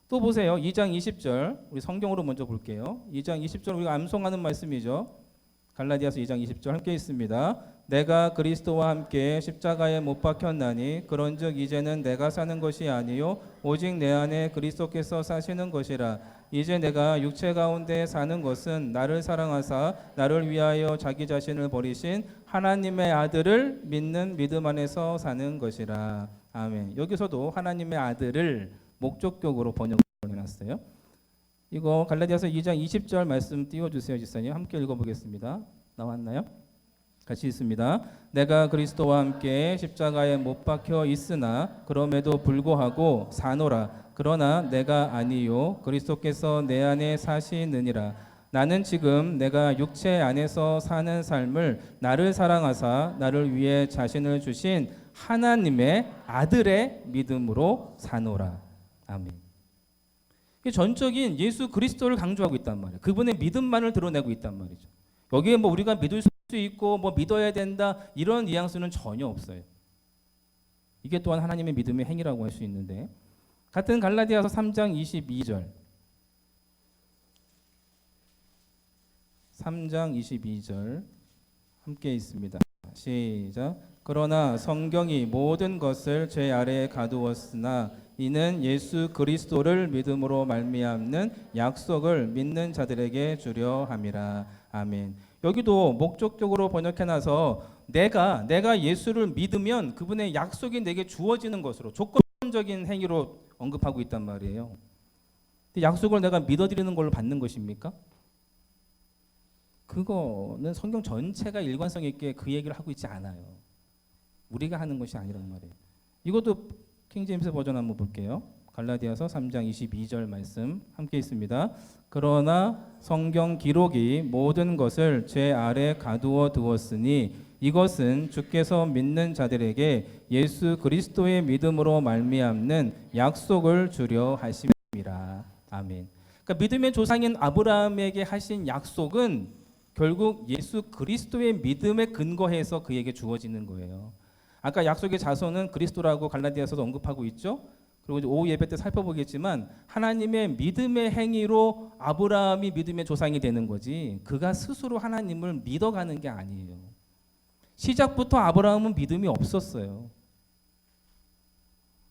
또 보세요. 2장 20절 우리 성경으로 먼저 볼게요. 2장 20절 우리가 암송하는 말씀이죠. 갈라디아서 2장 20절 함께 있습니다. 내가 그리스도와 함께 십자가에 못 박혔나니 그런즉 이제는 내가 사는 것이 아니요 오직 내 안에 그리스도께서 사시는 것이라. 이제 내가 육체 가운데 사는 것은 나를 사랑하사 나를 위하여 자기 자신을 버리신 하나님의 아들을 믿는 믿음 안에서 사는 것이라. 아멘. 여기서도 하나님의 아들을 목적격으로 번역을 해놨어요. 이거 갈라디아서 2장 20절 말씀 띄워주세요. 지사님 함께 읽어보겠습니다. 나왔나요? 같이 있습니다. 내가 그리스도와 함께 십자가에 못 박혀 있으나 그럼에도 불구하고 사노라. 그러나 내가 아니요 그리스도께서 내 안에 사시느니라. 나는 지금 내가 육체 안에서 사는 삶을 나를 사랑하사 나를 위해 자신을 주신 하나님의 아들의 믿음으로 사노라. 아멘. 전적인 예수 그리스도를 강조하고 있단 말이에요. 그분의 믿음만을 드러내고 있단 말이죠. 여기에 뭐 우리가 믿을 수 있고 뭐 믿어야 된다 이런 뉘앙스는 전혀 없어요. 이게 또한 하나님의 믿음의 행위라고 할 수 있는데 같은 갈라디아서 3장 22절 3장 22절 함께 있습니다. 시작. 그러나 성경이 모든 것을 죄 아래에 가두었으나 이는 예수 그리스도를 믿음으로 말미암는 약속을 믿는 자들에게 주려 함이라. 아멘. 여기도 목적적으로 번역해놔서 내가 예수를 믿으면 그분의 약속이 내게 주어지는 것으로 조건적인 행위로 언급하고 있단 말이에요. 근데 약속을 내가 믿어드리는 걸로 받는 것입니까? 그거는 성경 전체가 일관성 있게 그 얘기를 하고 있지 않아요. 우리가 하는 것이 아니란 말이에요. 이것도 킹제임스 버전 한번 볼게요. 갈라디아서 3장 22절 말씀 함께 있습니다. 그러나 성경 기록이 모든 것을 죄 아래 가두어 두었으니 이것은 주께서 믿는 자들에게 예수 그리스도의 믿음으로 말미암는 약속을 주려 하심이라. 아멘. 그러니까 믿음의 조상인 아브라함에게 하신 약속은 결국 예수 그리스도의 믿음에 근거해서 그에게 주어지는 거예요. 아까 약속의 자손은 그리스도라고 갈라디아서도 언급하고 있죠. 그리고 이제 오후 예배 때 살펴보겠지만 하나님의 믿음의 행위로 아브라함이 믿음의 조상이 되는 거지 그가 스스로 하나님을 믿어가는 게 아니에요. 시작부터 아브라함은 믿음이 없었어요.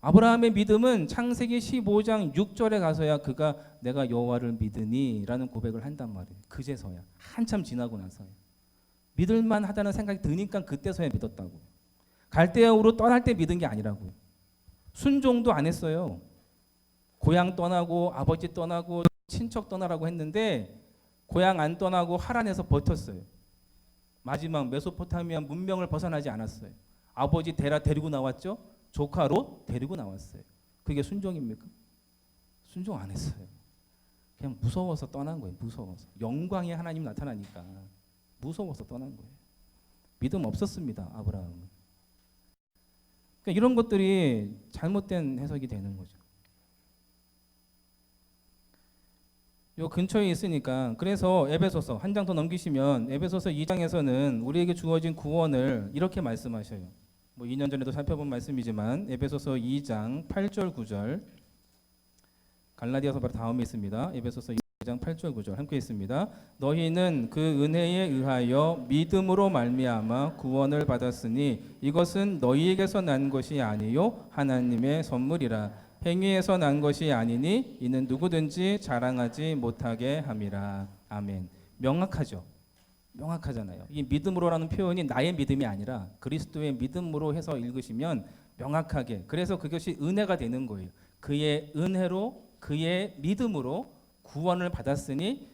아브라함의 믿음은 창세기 15장 6절에 가서야 그가 내가 여호와를 믿으니 라는 고백을 한단 말이에요. 그제서야 한참 지나고 나서야 믿을만 하다는 생각이 드니까 그때서야 믿었다고. 갈대아우로 떠날 때 믿은 게 아니라고요. 순종도 안 했어요. 고향 떠나고 아버지 떠나고 친척 떠나라고 했는데 고향 안 떠나고 하란에서 버텼어요. 마지막 메소포타미아 문명을 벗어나지 않았어요. 아버지 데리고 나왔죠. 조카로 데리고 나왔어요. 그게 순종입니까? 순종 안 했어요. 그냥 무서워서 떠난 거예요. 무서워서. 영광의 하나님 나타나니까 무서워서 떠난 거예요. 믿음 없었습니다. 아브라함은. 그러니까 이런 것들이 잘못된 해석이 되는 거죠. 요 근처에 있으니까 그래서 에베소서 한 장 더 넘기시면 에베소서 2장에서는 우리에게 주어진 구원을 이렇게 말씀하셔요. 뭐 2년 전에도 살펴본 말씀이지만 에베소서 2장 8절 9절 갈라디아서 바로 다음에 있습니다. 에베소서 2장 8절 9절 함께 있습니다. 너희는 그 은혜에 의하여 믿음으로 말미암아 구원을 받았으니 이것은 너희에게서 난 것이 아니요 하나님의 선물이라. 행위에서 난 것이 아니니 이는 누구든지 자랑하지 못하게 함이라. 아멘. 명확하죠. 명확하잖아요. 이 믿음으로라는 표현이 나의 믿음이 아니라 그리스도의 믿음으로 해서 읽으시면 명확하게, 그래서 그것이 은혜가 되는 거예요. 그의 은혜로 그의 믿음으로 구원을 받았으니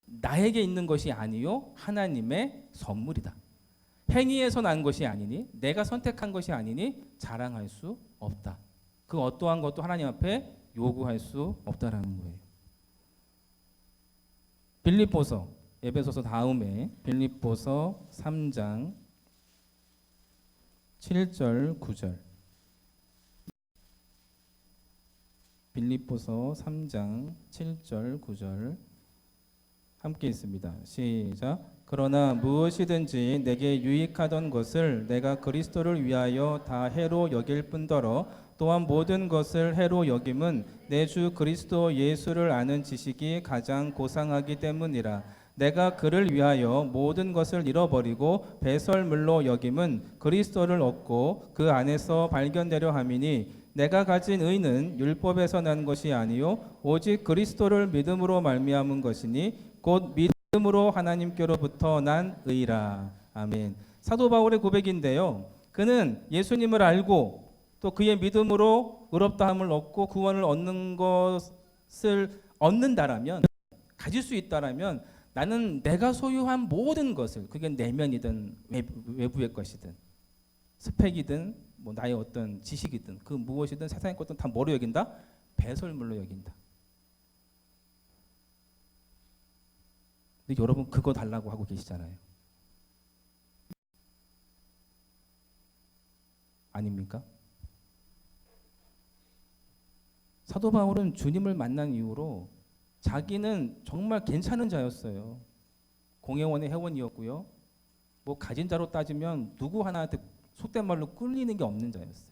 나에게 있는 것이 아니요 하나님의 선물이다. 행위에서 난 것이 아니니 내가 선택한 것이 아니니 자랑할 수 없다. 그 어떠한 것도 하나님 앞에 요구할 수 없다라는 거예요. 빌립보서, 에베소서 다음에 빌립보서 3장 7절 9절. 빌립보서 3장 7절 9절 함께 있습니다. 시작. 그러나 무엇이든지 내게 유익하던 것을 내가 그리스도를 위하여 다 해로 여길 뿐더러 또한 모든 것을 해로 여김은 내 주 그리스도 예수를 아는 지식이 가장 고상하기 때문이라. 내가 그를 위하여 모든 것을 잃어버리고 배설물로 여김은 그리스도를 얻고 그 안에서 발견되려 함이니 내가 가진 의는 율법에서 난 것이 아니요 오직 그리스도를 믿음으로 말미암은 것이니 곧 믿음으로 하나님께로부터 난 의라. 아멘. 사도 바울의 고백인데요. 그는 예수님을 알고 또 그의 믿음으로 의롭다함을 얻고 구원을 얻는 것을 얻는다라면, 가질 수 있다라면 나는 내가 소유한 모든 것을, 그게 내면이든 외부의 것이든 스펙이든 뭐 나의 어떤 지식이든 그 무엇이든 세상의 것든 다 뭐로 여긴다? 배설물로 여긴다. 근데 여러분 그거 달라고 하고 계시잖아요. 아닙니까? 사도 바울은 주님을 만난 이후로 자기는 정말 괜찮은 자였어요. 공회원의 회원이었고요. 뭐 가진 자로 따지면 누구 하나한테 속된 말로 끌리는 게 없는 자였어요.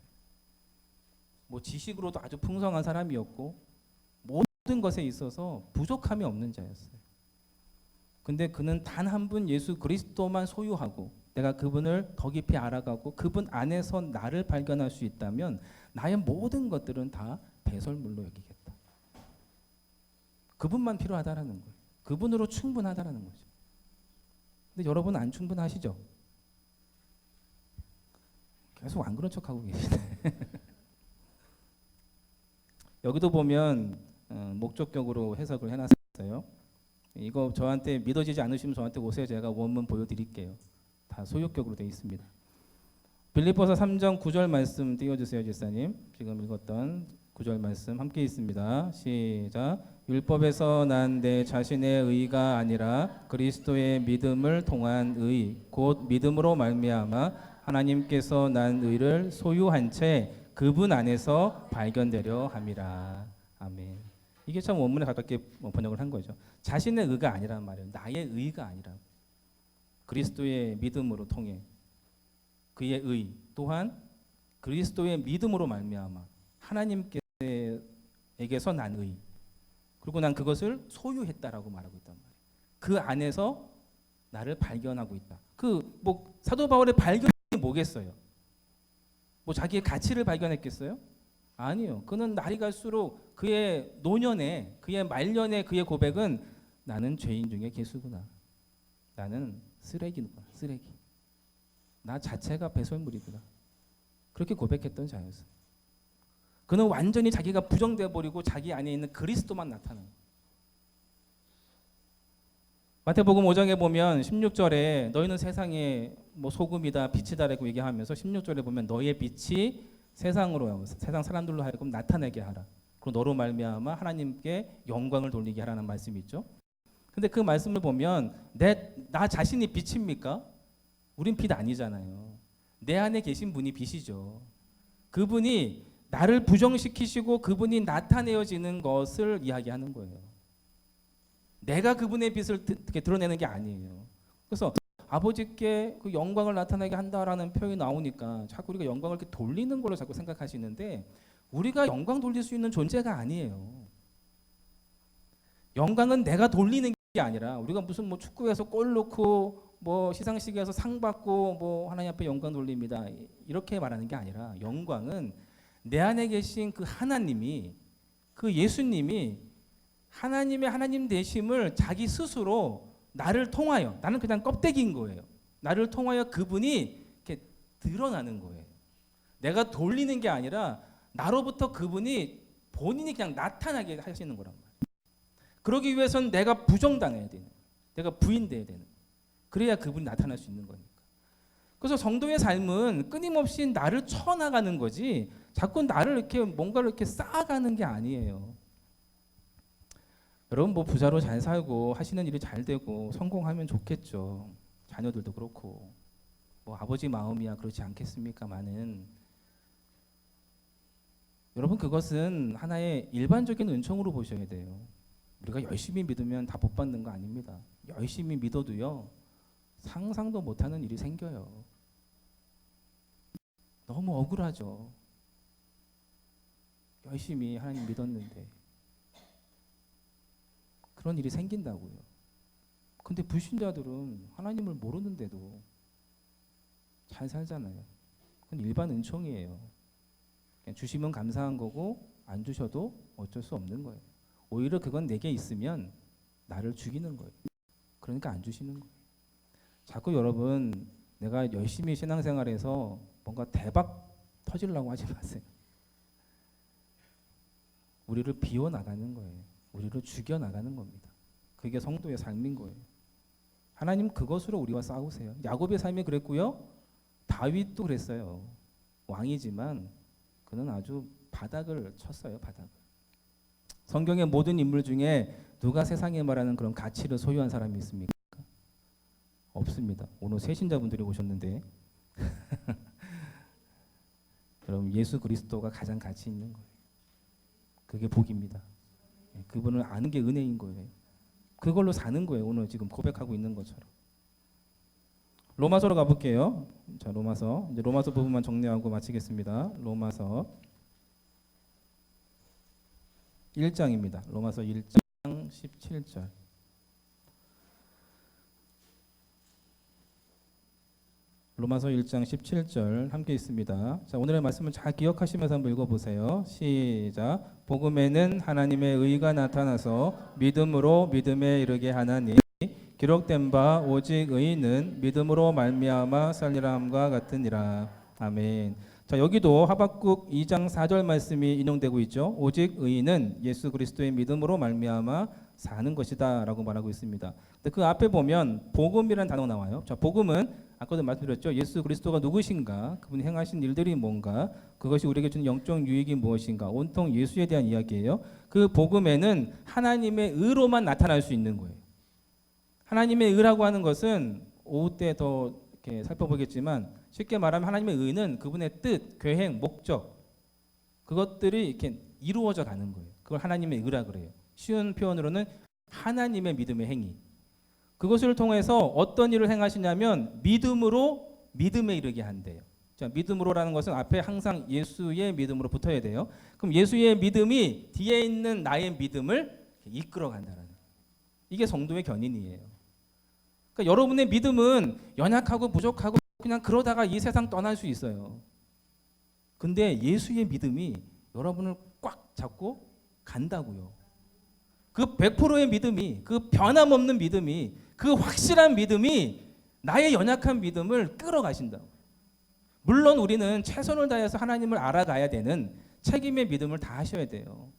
뭐 지식으로도 아주 풍성한 사람이었고 모든 것에 있어서 부족함이 없는 자였어요. 근데 그는 단 한 분 예수 그리스도만 소유하고 내가 그분을 더 깊이 알아가고 그분 안에서 나를 발견할 수 있다면 나의 모든 것들은 다 배설물로 여기겠다. 그분만 필요하다라는 거예요. 그분으로 충분하다라는 거죠. 근데 여러분 안 충분하시죠? 계속 안 그런 척하고 계시네. 여기도 보면 목적격으로 해석을 해놨어요. 이거 저한테 믿어지지 않으시면 저한테 오세요. 제가 원문 보여드릴게요. 다 소유격으로 되어 있습니다. 빌립보서 3장 9절 말씀 띄워주세요, 집사님. 지금 읽었던 9절 말씀 함께 있습니다. 시작. 율법에서 난 내 자신의 의가 아니라 그리스도의 믿음을 통한 의, 곧 믿음으로 말미암아 하나님께서 난 의를 소유한 채 그분 안에서 발견되려 함이라. 아멘. 이게 참 원문에 가깝게 번역을 한 거죠. 자신의 의가 아니란 말이에요. 나의 의가 아니라 그리스도의 믿음으로 통해 그의 의 또한 그리스도의 믿음으로 말미암아 하나님께서 난 의, 그리고 난 그것을 소유했다라고 말하고 있단 말이에요. 그 안에서 나를 발견하고 있다. 그 뭐 사도 바울의 발견이 뭐겠어요? 뭐 자기의 가치를 발견했겠어요? 아니요. 그는 날이 갈수록 그의 노년에, 그의 말년에 그의 고백은 나는 죄인 중에 괴수구나. 나는 쓰레기구나. 쓰레기. 나 자체가 배설물이구나. 그렇게 고백했던 자였어요. 그는 완전히 자기가 부정돼 버리고 자기 안에 있는 그리스도만 나타나요. 마태복음 5장에 보면 16절에 너희는 세상의 뭐 소금이다 빛이다라고 얘기하면서 16절에 보면 너의 빛이 세상으로 세상 사람들로 하여금 나타내게 하라. 그리고 너로 말미암아 하나님께 영광을 돌리게 하라는 말씀이 있죠. 근데 그 말씀을 보면 나 자신이 빛입니까? 우린 빛 아니잖아요. 내 안에 계신 분이 빛이죠. 그분이 나를 부정시키시고 그분이 나타내어지는 것을 이야기하는 거예요. 내가 그분의 빛을 드러내는 게 아니에요. 그래서 아버지께 그 영광을 나타나게 한다라는 표현이 나오니까 자꾸 우리가 영광을 이렇게 돌리는 걸로 자꾸 생각하시는데 우리가 영광 돌릴 수 있는 존재가 아니에요. 영광은 내가 돌리는 게 아니라 우리가 무슨 뭐 축구에서 골 넣고 뭐 시상식에서 상 받고 뭐 하나님 앞에 영광 돌립니다. 이렇게 말하는 게 아니라 영광은 내 안에 계신 그 하나님이 그 예수님이 하나님의 하나님 되심을 자기 스스로 나를 통하여 나는 그냥 껍데기인 거예요. 나를 통하여 그분이 이렇게 드러나는 거예요. 내가 돌리는 게 아니라 나로부터 그분이 본인이 그냥 나타나게 하시는 거란 말이에요. 그러기 위해서는 내가 부정당해야 되는 거예요. 내가 부인돼야 되는 거예요. 그래야 그분이 나타날 수 있는 거니까. 그래서 성도의 삶은 끊임없이 나를 쳐나가는 거지 자꾸 나를 이렇게 뭔가를 이렇게 쌓아가는 게 아니에요. 여러분 뭐 부자로 잘 살고 하시는 일이 잘 되고 성공하면 좋겠죠. 자녀들도 그렇고 뭐 아버지 마음이야 그렇지 않겠습니까마는 여러분 그것은 하나의 일반적인 은총으로 보셔야 돼요. 우리가 열심히 믿으면 다 복 받는 거 아닙니다. 열심히 믿어도요 상상도 못하는 일이 생겨요. 너무 억울하죠. 열심히 하나님 믿었는데 그런 일이 생긴다고요. 근데 불신자들은 하나님을 모르는데도 잘 살잖아요. 그건 일반 은총이에요. 그냥 주시면 감사한 거고 안 주셔도 어쩔 수 없는 거예요. 오히려 그건 내게 있으면 나를 죽이는 거예요. 그러니까 안 주시는 거예요. 자꾸 여러분 내가 열심히 신앙생활해서 뭔가 대박 터지려고 하지 마세요. 우리를 비워나가는 거예요. 우리를 죽여나가는 겁니다. 그게 성도의 삶인 거예요. 하나님 그것으로 우리와 싸우세요. 야곱의 삶이 그랬고요. 다윗도 그랬어요. 왕이지만 그는 아주 바닥을 쳤어요. 바닥을. 성경의 모든 인물 중에 누가 세상에 말하는 그런 가치를 소유한 사람이 있습니까? 없습니다. 오늘 세신자분들이 오셨는데 여러분 예수 그리스도가 가장 가치 있는 거예요. 그게 복입니다. 그분을 아는 게 은혜인 거예요. 그걸로 사는 거예요. 오늘 지금 고백하고 있는 것처럼. 로마서로 가볼게요. 자, 로마서. 이제 로마서 부분만 정리하고 마치겠습니다. 로마서 1장입니다. 로마서 1장 17절. 로마서 1장 17절 함께 있습니다. 자, 오늘의 말씀을 잘 기억하시면서 한번 읽어보세요. 시작. 복음에는 하나님의 의가 나타나서 믿음으로 믿음에 이르게 하나니 기록된 바 오직 의인은 믿음으로 말미암아 살리라 함과 같으니라. 아멘. 자, 여기도 하박국 2장 4절 말씀이 인용되고 있죠. 오직 의인은 예수 그리스도의 믿음으로 말미암아 사는 것이다라고 말하고 있습니다. 근데 그 앞에 보면 복음이라는 단어가 나와요. 자, 복음은 아까도 말씀드렸죠. 예수 그리스도가 누구신가? 그분이 행하신 일들이 뭔가? 그것이 우리에게 주는 영적 유익이 무엇인가? 온통 예수에 대한 이야기예요. 그 복음에는 하나님의 의로만 나타날 수 있는 거예요. 하나님의 의라고 하는 것은 오후 때 더 이렇게 살펴보겠지만 쉽게 말하면 하나님의 의는 그분의 뜻, 계획, 목적 그것들이 이렇게 이루어져 가는 거예요. 그걸 하나님의 의라 그래요. 쉬운 표현으로는 하나님의 믿음의 행위. 그것을 통해서 어떤 일을 행하시냐면 믿음으로 믿음에 이르게 한대요. 자, 믿음으로라는 것은 앞에 항상 예수의 믿음으로 붙어야 돼요. 그럼 예수의 믿음이 뒤에 있는 나의 믿음을 이끌어 간다는 거예요. 이게 성도의 견인이에요. 그러니까 여러분의 믿음은 연약하고 부족하고 그냥 그러다가 이 세상 떠날 수 있어요. 근데 예수의 믿음이 여러분을 꽉 잡고 간다고요. 그 100%의 믿음이, 그 변함없는 믿음이, 그 확실한 믿음이 나의 연약한 믿음을 끌어가신다고. 물론 우리는 최선을 다해서 하나님을 알아가야 되는 책임의 믿음을 다 하셔야 돼요.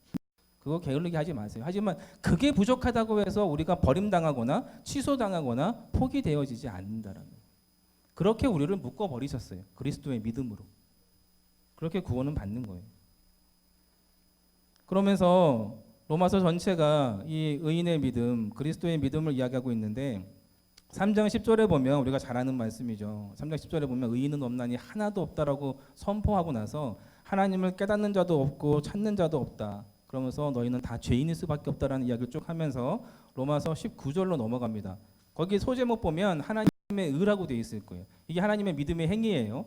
그거 게을르게 하지 마세요. 하지만 그게 부족하다고 해서 우리가 버림당하거나 취소당하거나 포기되어지지 않는다라는 거예요. 그렇게 우리를 묶어버리셨어요. 그리스도의 믿음으로. 그렇게 구원은 받는 거예요. 그러면서 로마서 전체가 이 의인의 믿음, 그리스도의 믿음을 이야기하고 있는데 3장 10절에 보면 우리가 잘 아는 말씀이죠. 3장 10절에 보면 의인은 없나니 하나도 없다라고 선포하고 나서 하나님을 깨닫는 자도 없고 찾는 자도 없다. 그러면서 너희는 다 죄인일 수밖에 없다라는 이야기를 쭉 하면서 로마서 19절로 넘어갑니다. 거기 소제목 보면 하나님의 의라고 되어 있을 거예요. 이게 하나님의 믿음의 행위예요.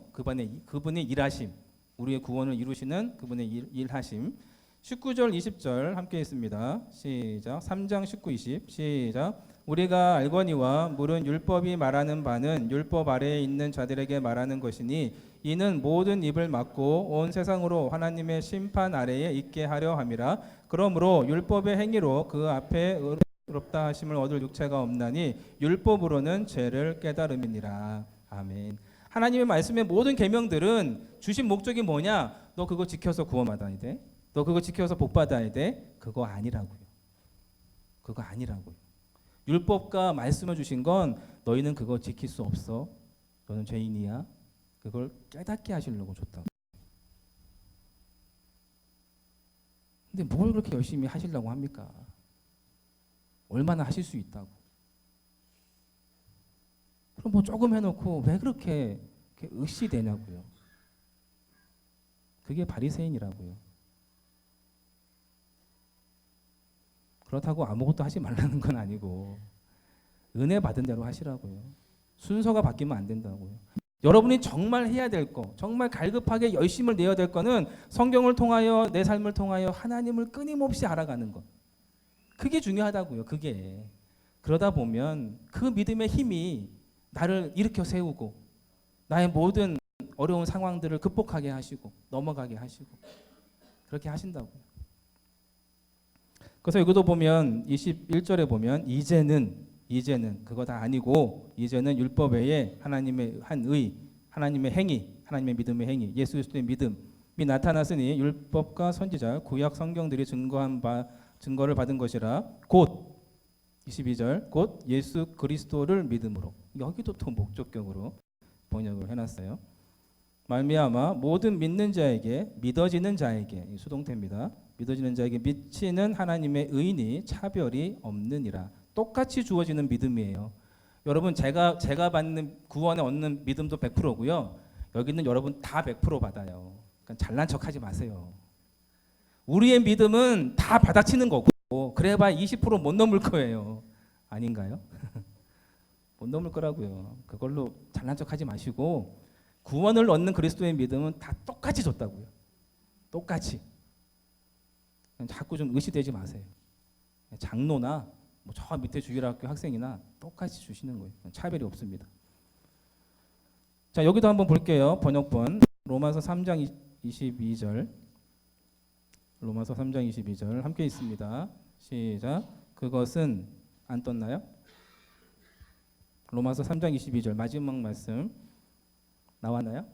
그분의 일하심, 우리의 구원을 이루시는 그분의 일하심. 19절 20절 함께 있습니다. 시작. 3장 19, 20 시작. 우리가 알거니와 물은 율법이 말하는 바는 율법 아래에 있는 자들에게 말하는 것이니 이는 모든 입을 막고 온 세상으로 하나님의 심판 아래에 있게 하려 함이라. 그러므로 율법의 행위로 그 앞에 의롭다 하심을 얻을 육체가 없나니 율법으로는 죄를 깨달음이니라. 아멘. 하나님의 말씀의 모든 계명들은 주신 목적이 뭐냐? 너 그거 지켜서 구원받아야 돼. 너 그거 지켜서 복 받아야 돼. 그거 아니라고요. 그거 아니라고요. 율법과 말씀을 주신 건 너희는 그거 지킬 수 없어. 너는 죄인이야. 그걸 깨닫게 하시려고 줬다고. 근데 뭘 그렇게 열심히 하시려고 합니까? 얼마나 하실 수 있다고. 그럼 뭐 조금 해놓고 왜 그렇게 의시되냐고요. 그게 바리새인이라고요. 그렇다고 아무것도 하지 말라는 건 아니고 은혜 받은 대로 하시라고요. 순서가 바뀌면 안 된다고요. 여러분이 정말 해야 될 거, 정말 갈급하게 열심을 내야 될 거는 성경을 통하여 내 삶을 통하여 하나님을 끊임없이 알아가는 것. 그게 중요하다고요. 그게. 그러다 보면 그 믿음의 힘이 나를 일으켜 세우고 나의 모든 어려운 상황들을 극복하게 하시고 넘어가게 하시고 그렇게 하신다고요. 그래서 여기도 보면 21절에 보면 이제는 그거 다 아니고 이제는 율법 외에 하나님의 한 의, 하나님의 행위, 하나님의 믿음의 행위, 예수 그리스도의 믿음이 나타났으니 율법과 선지자, 구약 성경들이 증거를 받은 것이라 곧 22절 곧 예수 그리스도를 믿음으로. 여기도 또 목적격으로 번역을 해놨어요. 말미암아 모든 믿는 자에게 믿어지는 자에게 수동태입니다. 믿어지는 자에게 미치는 하나님의 의인이 차별이 없느니라. 똑같이 주어지는 믿음이에요. 여러분 제가 받는 구원에 얻는 믿음도 100%고요. 여기 있는 여러분 다 100% 받아요. 그러니까 잘난 척하지 마세요. 우리의 믿음은 다 받아치는 거고 그래봐야 20% 못 넘을 거예요. 아닌가요? 못 넘을 거라고요. 그걸로 잘난 척하지 마시고 구원을 얻는 그리스도의 믿음은 다 똑같이 줬다고요. 똑같이. 자꾸 좀 의시되지 마세요. 장로나 뭐 저 밑에 주일학교 학생이나 똑같이 주시는 거예요. 차별이 없습니다. 자, 여기도 한번 볼게요. 번역본 로마서 3장 22절. 로마서 3장 22절 함께 있습니다. 시작. 그것은 안 떴나요? 로마서 3장 22절 마지막 말씀 나왔나요?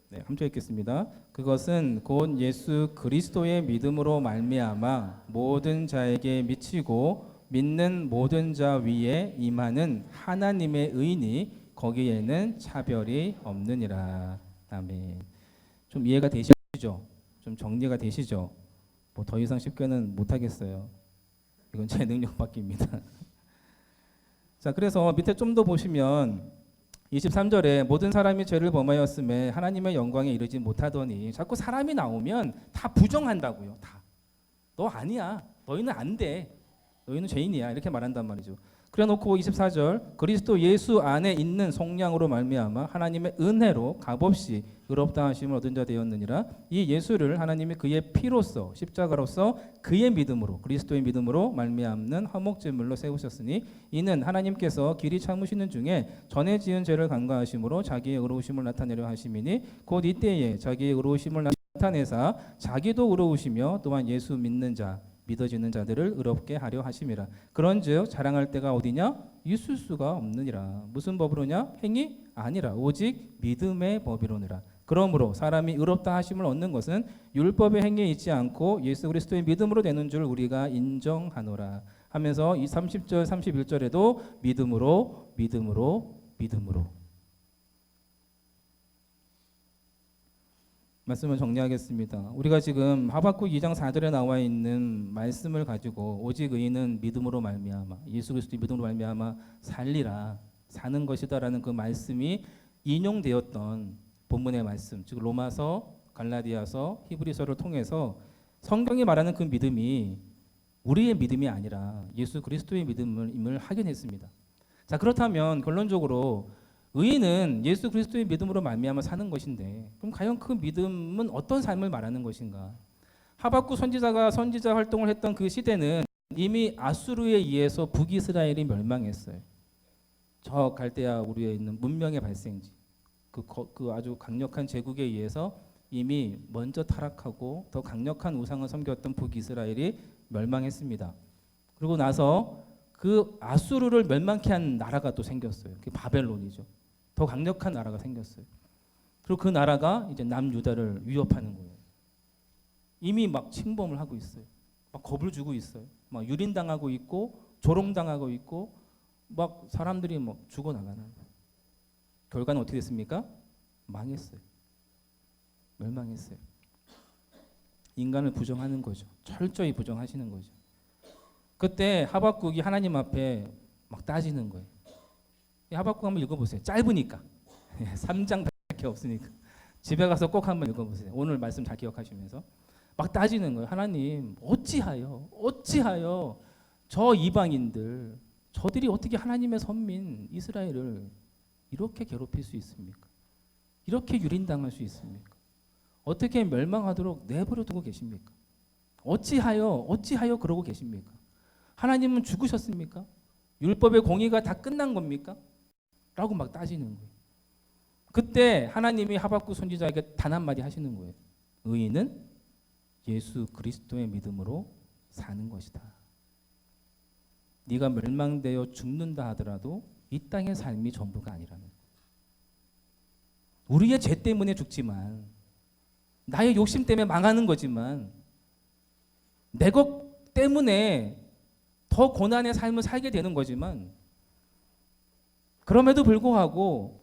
네, 함께 읽겠습니다. 그것은 곧 예수 그리스도의 믿음으로 말미암아 모든 자에게 미치고 믿는 모든 자 위에 임하는 하나님의 의인이 거기에는 차별이 없느니라. 아멘. 좀 이해가 되시죠? 좀 정리가 되시죠? 뭐 더 이상 쉽게는 못 하겠어요. 이건 제 능력 밖입니다. 자, 그래서 밑에 좀 더 보시면 23절에 모든 사람이 죄를 범하였음에 하나님의 영광에 이르지 못하더니 자꾸 사람이 나오면 다 부정한다고요. 다. 너 아니야. 너희는 안 돼. 너희는 죄인이야. 이렇게 말한단 말이죠. 그래놓고 24절 그리스도 예수 안에 있는 속량으로 말미암아 하나님의 은혜로 값없이 의롭다 하심을 얻은 자 되었느니라. 이 예수를 하나님이 그의 피로써 십자가로서 그의 믿음으로 그리스도의 믿음으로 말미암는 화목제물로 세우셨으니 이는 하나님께서 길이 참으시는 중에 전에 지은 죄를 간과하심으로 자기의 의로우심을 나타내려 하심이니 곧 이때에 자기의 의로우심을 나타내사 자기도 의로우시며 또한 예수 믿는 자 믿어지는 자들을 의롭게 하려 하심이라. 그런즉 자랑할 때가 어디냐? 있을 수가 없느니라. 무슨 법으로냐? 행위 아니라 오직 믿음의 법이로니라. 그러므로 사람이 의롭다 하심을 얻는 것은 율법의 행위에 있지 않고 예수 그리스도의 믿음으로 되는 줄 우리가 인정하노라 하면서 이 30절 31절에도 믿음으로 말씀을 정리하겠습니다. 우리가 지금 하박국 2장 4절에 나와 있는 말씀을 가지고 오직 의인은 믿음으로 말미암아 예수 그리스도의 믿음으로 말미암아 살리라 사는 것이다라는 그 말씀이 인용되었던 본문의 말씀, 즉 로마서, 갈라디아서, 히브리서를 통해서 성경이 말하는 그 믿음이 우리의 믿음이 아니라 예수 그리스도의 믿음을 확인했습니다. 자, 그렇다면 결론적으로 의인은 예수 그리스도의 믿음으로 말미암아 사는 것인데 그럼 과연 그 믿음은 어떤 삶을 말하는 것인가? 하박국 선지자가 선지자 활동을 했던 그 시대는 이미 아수르에 의해서 북이스라엘이 멸망했어요. 저 갈대아 우리에 있는 문명의 발생지 그 아주 강력한 제국에 의해서 이미 먼저 타락하고 더 강력한 우상을 섬겼던 북이스라엘이 멸망했습니다. 그리고 나서 그 아수르를 멸망케 한 나라가 또 생겼어요. 그게 바벨론이죠. 더 강력한 나라가 생겼어요. 그리고 그 나라가 이제 남유다를 위협하는 거예요. 이미 막 침범을 하고 있어요. 막 겁을 주고 있어요. 막 유린당하고 있고 조롱당하고 있고 막 사람들이 막 죽어나가는 거예요. 결과는 어떻게 됐습니까? 망했어요. 멸망했어요. 인간을 부정하는 거죠. 철저히 부정하시는 거죠. 그때 하박국이 하나님 앞에 막 따지는 거예요. 하박국 한번 읽어보세요. 짧으니까 3장밖에 없으니까 집에 가서 꼭 한번 읽어보세요. 오늘 말씀 잘 기억하시면서 막 따지는 거예요. 하나님 어찌하여 저 이방인들 저들이 어떻게 하나님의 선민 이스라엘을 이렇게 괴롭힐 수 있습니까? 이렇게 유린당할 수 있습니까? 어떻게 멸망하도록 내버려 두고 계십니까? 어찌하여 그러고 계십니까? 하나님은 죽으셨습니까? 율법의 공의가 다 끝난 겁니까? 라고 막 따지는 거예요. 그때 하나님이 하박국 선지자에게 단 한마디 하시는 거예요. 의인은 예수 그리스도의 믿음으로 사는 것이다. 네가 멸망되어 죽는다 하더라도 이 땅의 삶이 전부가 아니라는 거예요. 우리의 죄 때문에 죽지만 나의 욕심 때문에 망하는 거지만 내 것 때문에 더 고난의 삶을 살게 되는 거지만 그럼에도 불구하고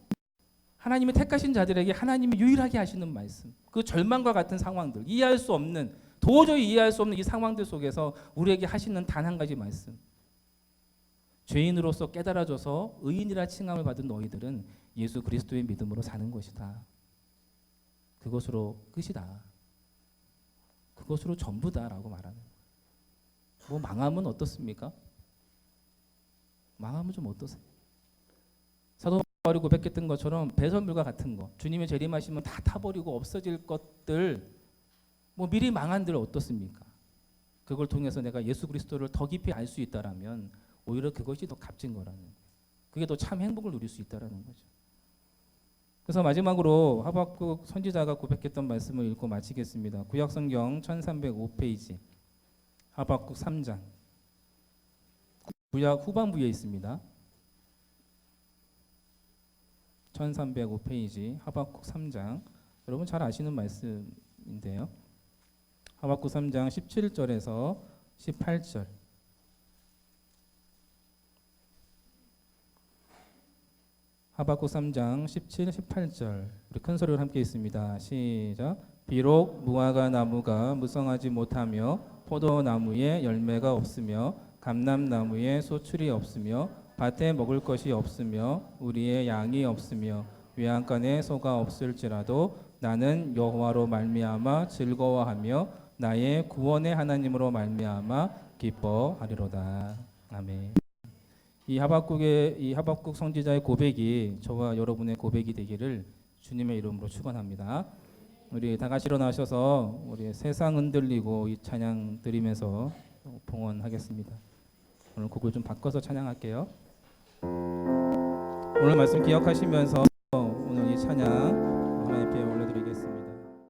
하나님이 택하신 자들에게 하나님이 유일하게 하시는 말씀, 그 절망과 같은 상황들, 도저히 이해할 수 없는 이 상황들 속에서 우리에게 하시는 단 한 가지 말씀, 죄인으로서 깨달아져서 의인이라 칭함을 받은 너희들은 예수 그리스도의 믿음으로 사는 것이다. 그것으로 끝이다. 그것으로 전부다라고 말하는 거예요. 뭐 망하면 어떻습니까? 망하면 좀 어떠세요? 사도 바울이 고백했던 것처럼 배설물과 같은 거, 주님의 재림하시면 다 타버리고 없어질 것들, 뭐 미리 망한들 어떻습니까? 그걸 통해서 내가 예수 그리스도를 더 깊이 알 수 있다라면 오히려 그것이 더 값진 거라는 거예요. 그게 더 참 행복을 누릴 수 있다라는 거죠. 그래서 마지막으로 하박국 선지자가 고백했던 말씀을 읽고 마치겠습니다. 구약성경 1305페이지 하박국 3장 구약 후반부에 있습니다. 1305페이지 하박국 3장 여러분 잘 아시는 말씀인데요. 하박국 3장 17절에서 18절 하박국 3장 17, 18절 우리 큰 소리로 함께 있습니다. 시작. 비록 무화과 나무가 무성하지 못하며 포도나무에 열매가 없으며 감람나무에 소출이 없으며 밭에 먹을 것이 없으며 우리의 양이 없으며 외양간에 소가 없을지라도 나는 여호와로 말미암아 즐거워하며 나의 구원의 하나님으로 말미암아 기뻐하리로다. 아멘. 이 하박국 선지자의 고백이 저와 여러분의 고백이 되기를 주님의 이름으로 축원합니다. 우리 다 같이 일어나셔서 우리 세상 흔들리고 이 찬양 드리면서 봉헌하겠습니다. 오늘 곡을 좀 바꿔서 찬양할게요. 오늘 말씀 기억하시면서 오늘 이 찬양 하나님 앞에 올려드리겠습니다.